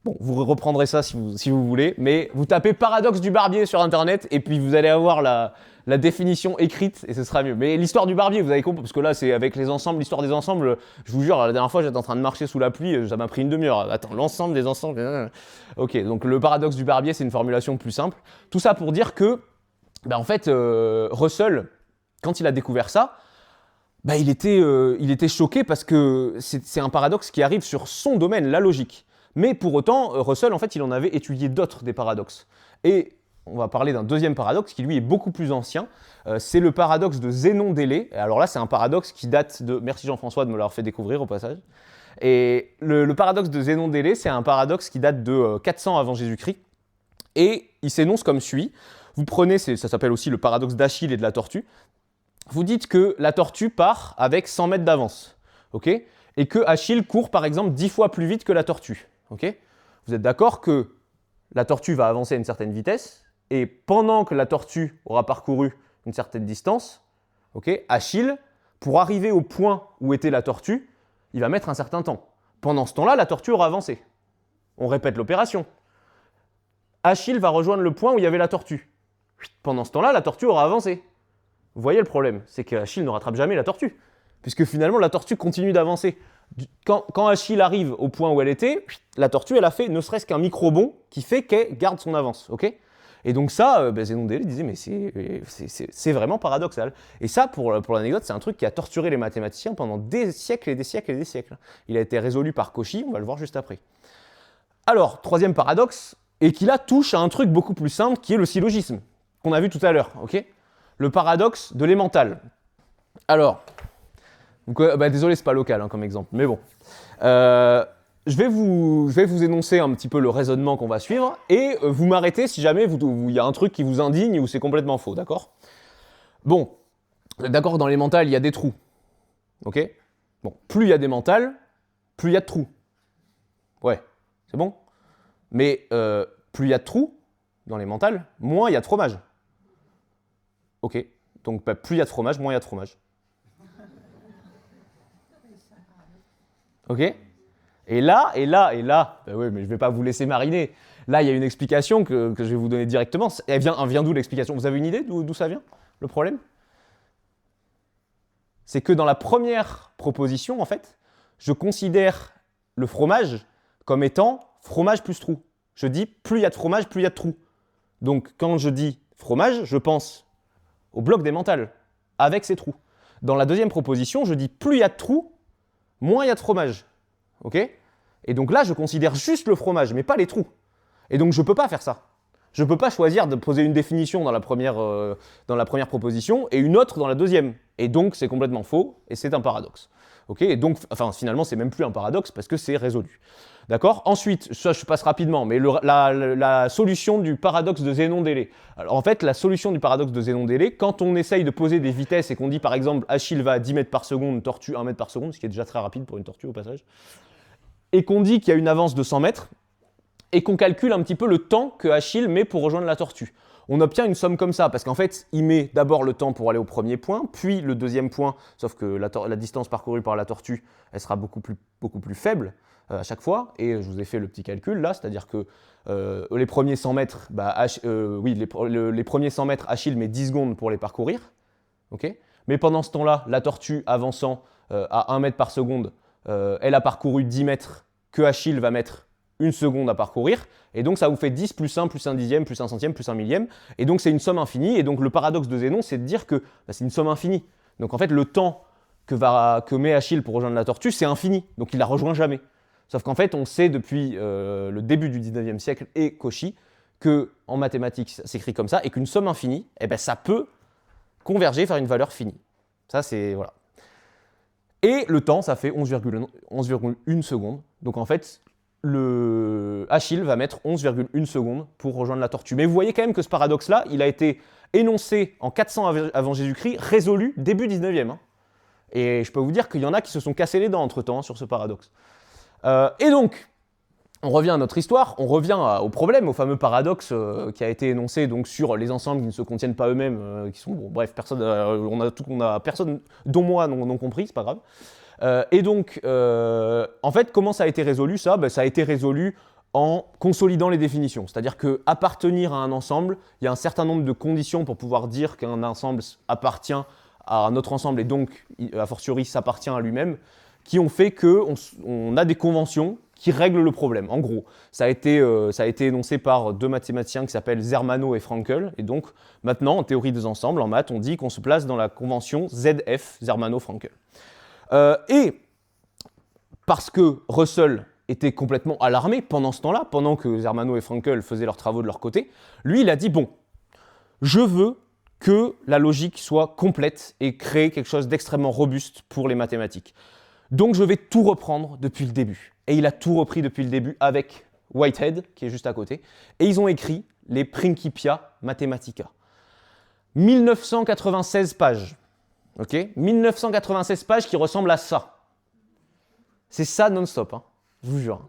[SPEAKER 1] Bon, vous reprendrez ça si vous voulez, mais vous tapez paradoxe du barbier sur internet et puis vous allez avoir la définition écrite et ce sera mieux. Mais l'histoire du barbier, vous avez compris, parce que là c'est avec les ensembles, l'histoire des ensembles, je vous jure, la dernière fois j'étais en train de marcher sous la pluie, ça m'a pris une demi-heure. Attends, l'ensemble des ensembles. Ok, donc le paradoxe du barbier, c'est une formulation plus simple. Tout ça pour dire que, en fait, Russell, quand il a découvert ça, il était choqué parce que c'est un paradoxe qui arrive sur son domaine, la logique. Mais pour autant, Russell, en fait, il en avait étudié d'autres des paradoxes. Et on va parler d'un deuxième paradoxe qui, lui, est beaucoup plus ancien. C'est le paradoxe de Zénon d'Élée. Alors là, c'est un paradoxe qui date de... Merci Jean-François de me l'avoir fait découvrir au passage. Et le paradoxe de Zénon d'Élée, c'est un paradoxe qui date de 400 avant Jésus-Christ. Et il s'énonce comme suit. Vous prenez, ça s'appelle aussi le paradoxe d'Achille et de la tortue. Vous dites que la tortue part avec 100 mètres d'avance. Okay ? Et que Achille court, par exemple, 10 fois plus vite que la tortue. Okay ? Vous êtes d'accord que la tortue va avancer à une certaine vitesse, et pendant que la tortue aura parcouru une certaine distance, okay, Achille, pour arriver au point où était la tortue, il va mettre un certain temps. Pendant ce temps-là, la tortue aura avancé. On répète l'opération. Achille va rejoindre le point où il y avait la tortue. Pendant ce temps-là, la tortue aura avancé. Vous voyez le problème, c'est qu'Achille ne rattrape jamais la tortue, puisque finalement la tortue continue d'avancer. Quand Achille arrive au point où elle était, la tortue, elle a fait ne serait-ce qu'un micro-bond qui fait qu'elle garde son avance. Okay ? Et donc ça, Zénon d'Élée disait, mais c'est vraiment paradoxal. Et ça, pour l'anecdote, c'est un truc qui a torturé les mathématiciens pendant des siècles et des siècles et des siècles. Il a été résolu par Cauchy, on va le voir juste après. Alors, troisième paradoxe, et qui là touche à un truc beaucoup plus simple, qui est le syllogisme, qu'on a vu tout à l'heure. Okay ? Le paradoxe de l'emmental. Alors... Donc, désolé, c'est pas local comme exemple, mais bon. Je vais vous énoncer un petit peu le raisonnement qu'on va suivre et vous m'arrêtez si jamais il y a un truc qui vous indigne ou c'est complètement faux, d'accord ? Bon, d'accord, dans les mentales, il y a des trous. Ok ? Bon, plus il y a des mentales, plus il y a de trous. Ouais, c'est bon ? Mais plus il y a de trous dans les mentales, moins il y a de fromage. Ok, donc plus il y a de fromage, moins il y a de fromage. Ok ? Et là, oui, mais je ne vais pas vous laisser mariner. Là, il y a une explication que je vais vous donner directement. Elle vient d'où l'explication ? Vous avez une idée d'où ça vient, le problème ? C'est que dans la première proposition, en fait, je considère le fromage comme étant fromage plus trou. Je dis plus il y a de fromage, plus il y a de trous. Donc quand je dis fromage, je pense au bloc d'emmental avec ses trous. Dans la deuxième proposition, je dis plus il y a de trous, moins il y a de fromage. Ok ? Et donc là, je considère juste le fromage, mais pas les trous. Et donc je ne peux pas faire ça. Je ne peux pas choisir de poser une définition dans la première proposition et une autre dans la deuxième. Et donc c'est complètement faux et c'est un paradoxe. Ok ? Et donc, enfin, finalement, c'est même plus un paradoxe parce que c'est résolu. D'accord ? Ensuite, ça je passe rapidement, mais la solution du paradoxe de Zénon-Délé. Alors en fait, la solution du paradoxe de Zénon-Délé, quand on essaye de poser des vitesses et qu'on dit par exemple Achille va à 10 mètres par seconde, tortue 1 mètre par seconde, ce qui est déjà très rapide pour une tortue au passage, et qu'on dit qu'il y a une avance de 100 mètres, et qu'on calcule un petit peu le temps que Achille met pour rejoindre la tortue. On obtient une somme comme ça, parce qu'en fait, il met d'abord le temps pour aller au premier point, puis le deuxième point, sauf que la distance parcourue par la tortue, elle sera beaucoup plus faible à chaque fois, et je vous ai fait le petit calcul là, c'est-à-dire que les premiers 100 mètres, les premiers 100 mètres, Achille met 10 secondes pour les parcourir, okay, mais pendant ce temps-là, la tortue avançant à 1 mètre par seconde, elle a parcouru 10 mètres que Achille va mettre 1 seconde à parcourir, et donc ça vous fait 10 plus 1 plus 1 dixième plus 1 centième plus 1 millième, et donc c'est une somme infinie, et donc le paradoxe de Zénon, c'est de dire que c'est une somme infinie. Donc en fait, le temps que met Achille pour rejoindre la tortue, c'est infini, donc il la rejoint jamais. Sauf qu'en fait, on sait depuis le début du 19e siècle et Cauchy qu'en mathématiques, ça s'écrit comme ça, et qu'une somme infinie, ça peut converger vers une valeur finie. Ça, c'est... voilà. Et le temps, ça fait 11,1 secondes. Donc en fait, Achille va mettre 11,1 secondes pour rejoindre la tortue. Mais vous voyez quand même que ce paradoxe-là, il a été énoncé en 400 avant Jésus-Christ, résolu début 19e. Hein. Et je peux vous dire qu'il y en a qui se sont cassés les dents entre-temps sur ce paradoxe. Et donc, on revient à notre histoire, on revient au problème, au fameux paradoxe qui a été énoncé donc, sur les ensembles qui ne se contiennent pas eux-mêmes, qui sont, bon, bref, personne, personne, dont moi, n'ont compris, c'est pas grave. Et donc, en fait, comment ça a été résolu ça ? Ça a été résolu en consolidant les définitions. C'est-à-dire qu'appartenir à un ensemble, il y a un certain nombre de conditions pour pouvoir dire qu'un ensemble appartient à un autre ensemble et donc, a fortiori, s'appartient à lui-même, qui ont fait qu'on a des conventions qui règlent le problème. En gros, ça a été énoncé par deux mathématiciens qui s'appellent Zermano et Frankel. Et donc, maintenant, en théorie des ensembles, en maths, on dit qu'on se place dans la convention ZF, Zermano-Frankel. Et parce que Russell était complètement alarmé pendant ce temps-là, pendant que Zermano et Frankel faisaient leurs travaux de leur côté, lui, il a dit, bon, je veux que la logique soit complète et créer quelque chose d'extrêmement robuste pour les mathématiques. Donc je vais tout reprendre depuis le début. Et il a tout repris depuis le début avec Whitehead, qui est juste à côté. Et ils ont écrit les Principia Mathematica. 1996 pages. Ok ? 1996 pages qui ressemblent à ça. C'est ça non-stop, hein, je vous jure.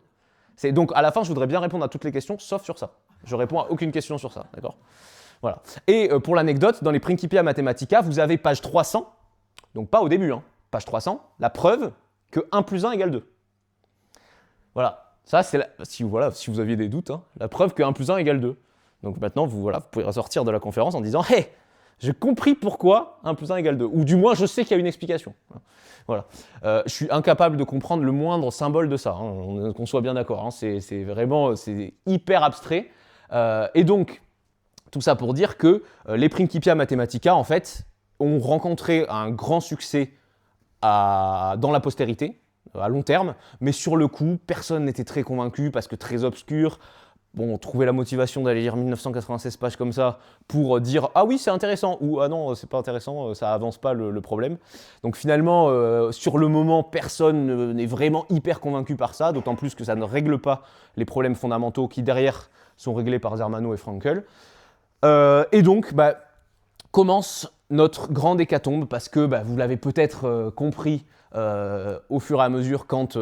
[SPEAKER 1] Donc à la fin, je voudrais bien répondre à toutes les questions, sauf sur ça. Je réponds à aucune question sur ça, d'accord ? Voilà. Et pour l'anecdote, dans les Principia Mathematica, vous avez page 300, donc pas au début, hein, page 300, la preuve que 1 plus 1 égale 2. Voilà, ça c'est, si vous aviez des doutes, hein, la preuve que 1 plus 1 égale 2. Donc maintenant, vous pouvez ressortir de la conférence en disant « Hey, j'ai compris pourquoi 1 plus 1 égale 2. » Ou du moins, je sais qu'il y a une explication. Voilà. Je suis incapable de comprendre le moindre symbole de ça, hein, qu'on soit bien d'accord. Hein, c'est hyper abstrait. Et donc, tout ça pour dire que les Principia Mathematica, en fait, ont rencontré un grand succès dans la postérité, à long terme, mais sur le coup, personne n'était très convaincu parce que très obscur. Bon, trouver la motivation d'aller lire 1996 pages comme ça pour dire « Ah oui, c'est intéressant » ou « Ah non, c'est pas intéressant, ça avance pas le problème ». Donc finalement, sur le moment, personne n'est vraiment hyper convaincu par ça, d'autant plus que ça ne règle pas les problèmes fondamentaux qui, derrière, sont réglés par Zermano et Frankel. Et donc, commence notre grande hécatombe, parce que vous l'avez peut-être compris au fur et à mesure quand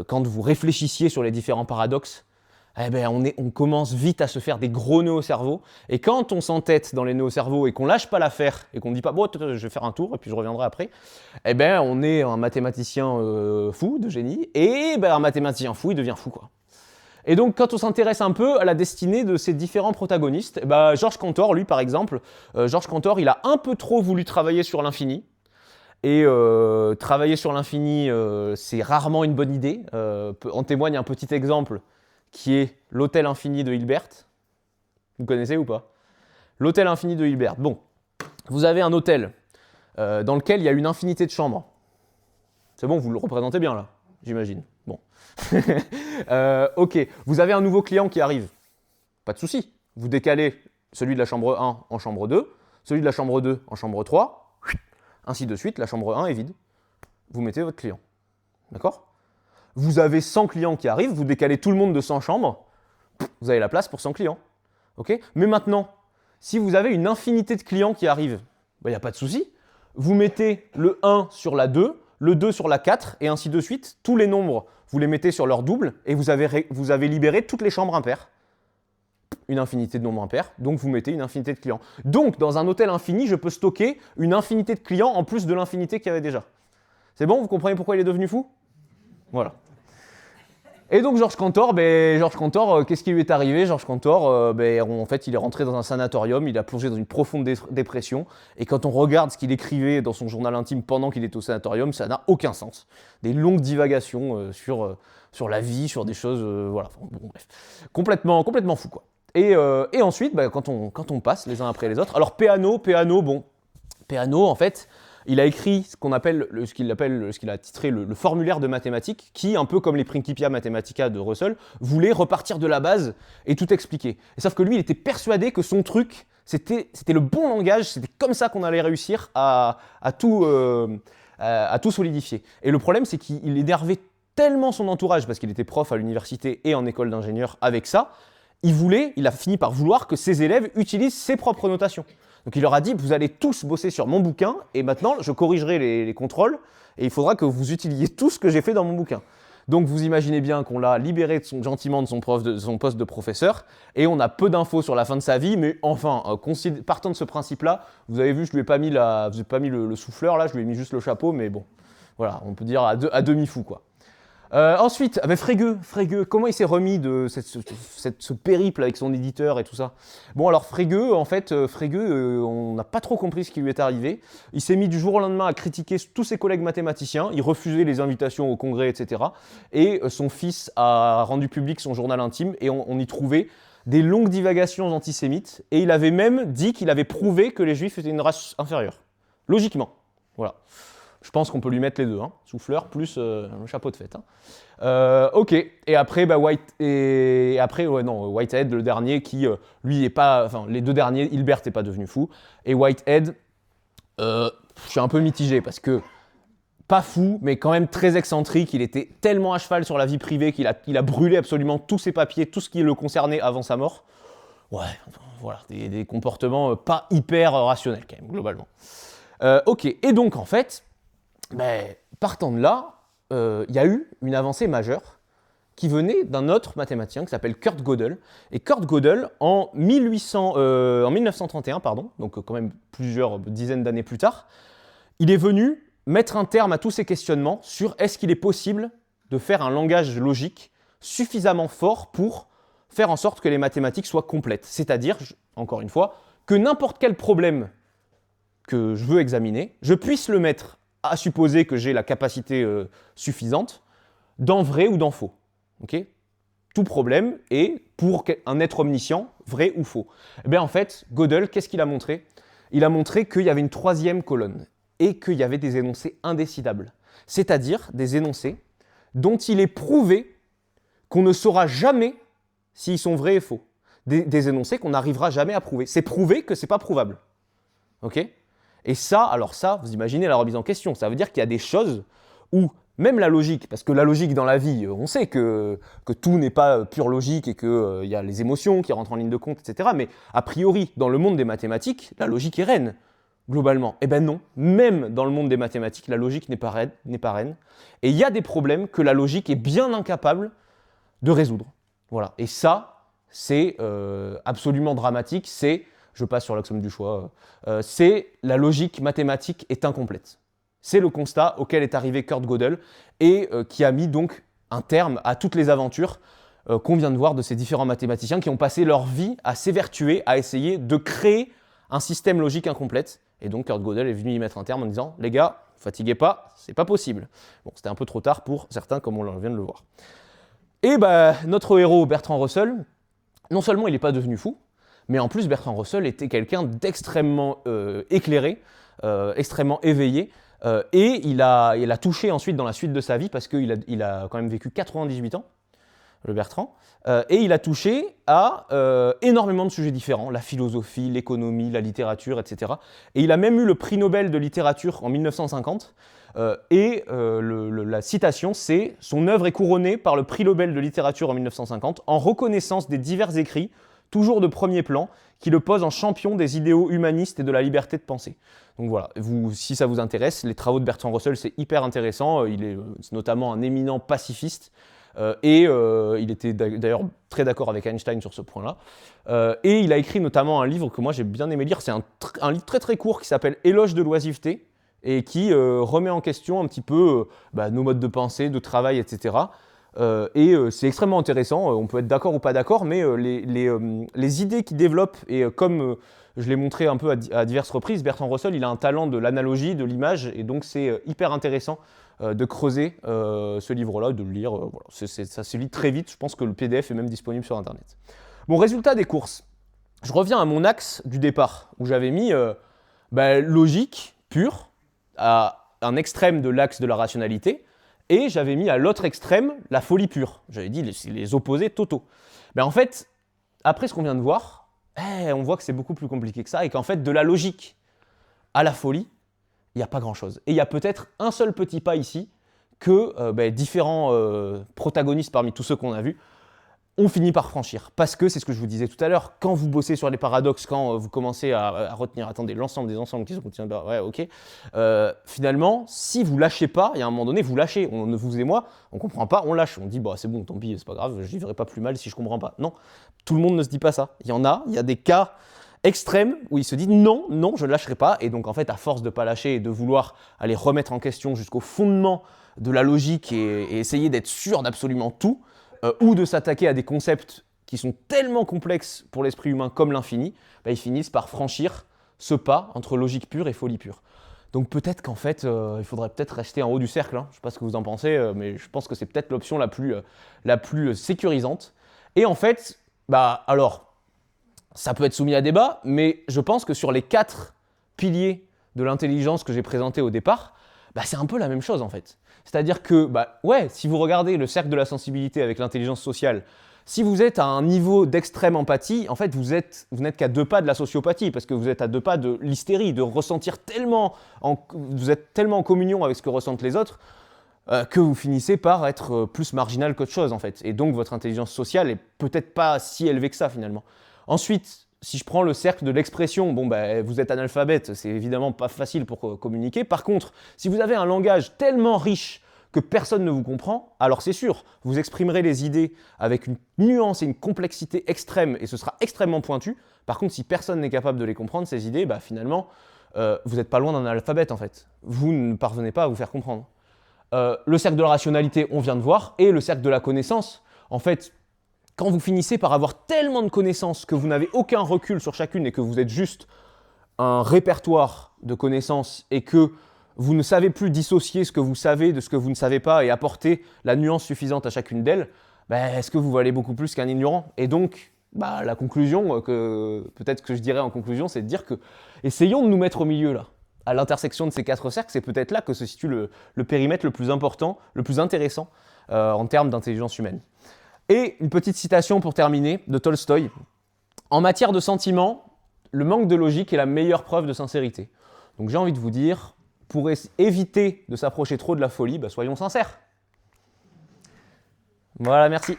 [SPEAKER 1] vous réfléchissiez sur les différents paradoxes, on commence vite à se faire des gros nœuds au cerveau, et quand on s'entête dans les nœuds au cerveau et qu'on lâche pas l'affaire, et qu'on ne dit pas « bon, je vais faire un tour et puis je reviendrai après », on est un mathématicien fou, de génie, et un mathématicien fou, il devient fou, quoi. Et donc, quand on s'intéresse un peu à la destinée de ces différents protagonistes, Georges Cantor, lui, par exemple, Georges Cantor, il a un peu trop voulu travailler sur l'infini, Et travailler sur l'infini, c'est rarement une bonne idée. En témoigne un petit exemple qui est l'hôtel infini de Hilbert. Vous connaissez ou pas? L'hôtel infini de Hilbert. Bon, vous avez un hôtel dans lequel il y a une infinité de chambres. C'est bon, vous le représentez bien là, j'imagine. Bon. Ok, vous avez un nouveau client qui arrive. Pas de souci. Vous décalez celui de la chambre 1 en chambre 2, celui de la chambre 2 en chambre 3, ainsi de suite, la chambre 1 est vide. Vous mettez votre client. D'accord? Vous avez 100 clients qui arrivent, vous décalez tout le monde de 100 chambres, vous avez la place pour 100 clients. Ok? Mais maintenant, si vous avez une infinité de clients qui arrivent, il n'y a pas de souci. Vous mettez le 1 sur la 2, le 2 sur la 4, et ainsi de suite. Tous les nombres, vous les mettez sur leur double, et vous avez libéré toutes les chambres impaires. Une infinité de nombres impairs, donc vous mettez une infinité de clients. Donc, dans un hôtel infini, je peux stocker une infinité de clients en plus de l'infinité qu'il y avait déjà. C'est bon? Vous comprenez pourquoi il est devenu fou? Voilà. Et donc, Georges Cantor, qu'est-ce qui lui est arrivé? Georges Cantor, en fait, il est rentré dans un sanatorium, il a plongé dans une profonde dépression, et quand on regarde ce qu'il écrivait dans son journal intime pendant qu'il était au sanatorium, ça n'a aucun sens. Des longues divagations sur la vie, sur des choses, voilà, bon, bref. Complètement fou, quoi. Et ensuite, quand on passe les uns après les autres, alors Peano, en fait, il a écrit ce qu'il a titré le formulaire de mathématiques, qui, un peu comme les Principia Mathematica de Russell, voulait repartir de la base et tout expliquer. Et sauf que lui, il était persuadé que son truc, c'était le bon langage, c'était comme ça qu'on allait réussir à tout solidifier. Et le problème, c'est qu'il énervait tellement son entourage, parce qu'il était prof à l'université et en école d'ingénieur avec ça, il a fini par vouloir que ses élèves utilisent ses propres notations. Donc il leur a dit, vous allez tous bosser sur mon bouquin, et maintenant je corrigerai les contrôles, et il faudra que vous utilisiez tout ce que j'ai fait dans mon bouquin. Donc vous imaginez bien qu'on l'a libéré gentiment de son poste de professeur, et on a peu d'infos sur la fin de sa vie, mais enfin, partant de ce principe-là, vous avez vu, je lui ai pas mis le souffleur, là, je lui ai mis juste le chapeau, mais bon, voilà, on peut dire à demi-fou, quoi. Ensuite, Frege, comment il s'est remis de ce périple avec son éditeur et tout ça? Bon, alors Frege, on n'a pas trop compris ce qui lui est arrivé. Il s'est mis du jour au lendemain à critiquer tous ses collègues mathématiciens, il refusait les invitations au congrès, etc. Et son fils a rendu public son journal intime, et on y trouvait des longues divagations antisémites, et il avait même dit qu'il avait prouvé que les juifs étaient une race inférieure. Logiquement. Voilà. Je pense qu'on peut lui mettre les deux, hein. Souffleur plus le chapeau de fête. Hein. Ok, et après, Whitehead, le dernier, qui, lui, est pas... Enfin, les deux derniers, Hilbert n'est pas devenu fou, et Whitehead, je suis un peu mitigé, parce que, pas fou, mais quand même très excentrique, il était tellement à cheval sur la vie privée qu'il a brûlé absolument tous ses papiers, tout ce qui le concernait avant sa mort. Ouais, voilà, des comportements pas hyper rationnels, quand même, globalement. Ok, et donc, en fait... partant de là, il y a eu une avancée majeure qui venait d'un autre mathématicien qui s'appelle Kurt Gödel. Et Kurt Gödel, en 1931, donc quand même plusieurs dizaines d'années plus tard, il est venu mettre un terme à tous ces questionnements sur est-ce qu'il est possible de faire un langage logique suffisamment fort pour faire en sorte que les mathématiques soient complètes. C'est-à-dire, encore une fois, que n'importe quel problème que je veux examiner, je puisse le mettre à supposer que j'ai la capacité suffisante, dans vrai ou dans faux. Okay? Tout problème est, pour un être omniscient, vrai ou faux. Eh bien en fait, Gödel, qu'est-ce qu'il a montré? Il a montré qu'il y avait une troisième colonne, et qu'il y avait des énoncés indécidables. C'est-à-dire des énoncés dont il est prouvé qu'on ne saura jamais s'ils sont vrais et faux. Des énoncés qu'on n'arrivera jamais à prouver. C'est prouvé que c'est pas prouvable. Ok? Et ça, vous imaginez la remise en question. Ça veut dire qu'il y a des choses où même la logique, parce que la logique dans la vie, on sait que tout n'est pas pure logique et qu'il y a les émotions qui rentrent en ligne de compte, etc. Mais a priori, dans le monde des mathématiques, la logique est reine, globalement. Eh bien non, même dans le monde des mathématiques, la logique n'est pas reine. Et il y a des problèmes que la logique est bien incapable de résoudre. Voilà. Et ça, c'est absolument dramatique. Je passe sur l'axiome du choix, c'est la logique mathématique est incomplète. C'est le constat auquel est arrivé Kurt Gödel et qui a mis donc un terme à toutes les aventures qu'on vient de voir de ces différents mathématiciens qui ont passé leur vie à s'évertuer, à essayer de créer un système logique incomplète. Et donc Kurt Gödel est venu y mettre un terme en disant « Les gars, fatiguez pas, c'est pas possible. Bon, c'était un peu trop tard pour certains, comme on vient de le voir. Et bah, notre héros Bertrand Russell, non seulement il n'est pas devenu fou, mais en plus Bertrand Russell était quelqu'un d'extrêmement éclairé, extrêmement éveillé, et il a touché ensuite dans la suite de sa vie, parce qu'il a quand même vécu 98 ans, le Bertrand, et il a touché à énormément de sujets différents, la philosophie, l'économie, la littérature, etc. Et il a même eu le prix Nobel de littérature en 1950, la citation, c'est « Son œuvre est couronnée par le prix Nobel de littérature en 1950 en reconnaissance des divers écrits, toujours de premier plan, qui le posent en champion des idéaux humanistes et de la liberté de penser. » Donc voilà, si ça vous intéresse, les travaux de Bertrand Russell, c'est hyper intéressant. Il est notamment un éminent pacifiste. Il était d'ailleurs très d'accord avec Einstein sur ce point-là. Et il a écrit notamment un livre que moi j'ai bien aimé lire. C'est un livre très très court qui s'appelle « Éloge de l'oisiveté » et qui remet en question un petit peu nos modes de pensée, de travail, etc. C'est extrêmement intéressant. On peut être d'accord ou pas d'accord, mais les idées qu'il développe, et comme je l'ai montré un peu à diverses reprises, Bertrand Russell, il a un talent de l'analogie, de l'image, et donc c'est hyper intéressant de creuser ce livre-là, de le lire. Voilà. Ça se lit très vite, je pense que le PDF est même disponible sur Internet. Bon, résultat des courses. Je reviens à mon axe du départ, où j'avais mis logique pure, à un extrême de l'axe de la rationalité, et j'avais mis à l'autre extrême la folie pure. J'avais dit les opposés totaux. En fait, après ce qu'on vient de voir, on voit que c'est beaucoup plus compliqué que ça, et qu'en fait, de la logique à la folie, il n'y a pas grand-chose. Et il y a peut-être un seul petit pas ici que différents protagonistes parmi tous ceux qu'on a vus ont fini par franchir. Parce que, c'est ce que je vous disais tout à l'heure, quand vous bossez sur les paradoxes, quand vous commencez à retenir, attendez, l'ensemble des ensembles qui sont contenus, ouais, ok, finalement, si vous lâchez pas, il y a un moment donné, vous lâchez. Vous et moi, on comprend pas, on lâche. On dit, c'est bon, tant pis, c'est pas grave, je vivrai pas plus mal si je comprends pas. Non, tout le monde ne se dit pas ça. Il y a des cas extrême où il se dit non, je ne lâcherai pas. Et donc en fait, à force de ne pas lâcher et de vouloir aller remettre en question jusqu'au fondement de la logique et essayer d'être sûr d'absolument tout, ou de s'attaquer à des concepts qui sont tellement complexes pour l'esprit humain comme l'infini, ils finissent par franchir ce pas entre logique pure et folie pure. Donc peut-être qu'en fait, il faudrait peut-être rester en haut du cercle. Hein. Je ne sais pas ce que vous en pensez, mais je pense que c'est peut-être l'option la plus sécurisante. Et en fait, alors, ça peut être soumis à débat, mais je pense que sur les 4 piliers de l'intelligence que j'ai présentés au départ, c'est un peu la même chose en fait. C'est-à-dire que, si vous regardez le cercle de la sensibilité avec l'intelligence sociale, si vous êtes à un niveau d'extrême empathie, en fait, vous n'êtes qu'à 2 pas de la sociopathie, parce que vous êtes à 2 pas de l'hystérie, de ressentir vous êtes tellement en communion avec ce que ressentent les autres, que vous finissez par être plus marginal qu'autre chose en fait. Et donc votre intelligence sociale est peut-être pas si élevée que ça finalement. Ensuite, si je prends le cercle de l'expression, vous êtes analphabète, c'est évidemment pas facile pour communiquer. Par contre, si vous avez un langage tellement riche que personne ne vous comprend, alors c'est sûr, vous exprimerez les idées avec une nuance et une complexité extrême, et ce sera extrêmement pointu. Par contre, si personne n'est capable de les comprendre, ces idées, finalement, vous n'êtes pas loin d'un analphabète en fait. Vous ne parvenez pas à vous faire comprendre. Le cercle de la rationalité, on vient de voir, et le cercle de la connaissance, en fait, quand vous finissez par avoir tellement de connaissances que vous n'avez aucun recul sur chacune et que vous êtes juste un répertoire de connaissances et que vous ne savez plus dissocier ce que vous savez de ce que vous ne savez pas et apporter la nuance suffisante à chacune d'elles, est-ce que vous valez beaucoup plus qu'un ignorant? Et donc, la conclusion, peut-être que je dirais en conclusion, c'est de dire que essayons de nous mettre au milieu là. À l'intersection de ces 4 cercles, c'est peut-être là que se situe le périmètre le plus important, le plus intéressant en termes d'intelligence humaine. Et une petite citation pour terminer de Tolstoï. En matière de sentiments, le manque de logique est la meilleure preuve de sincérité. Donc j'ai envie de vous dire, pour éviter de s'approcher trop de la folie, soyons sincères. Voilà, merci.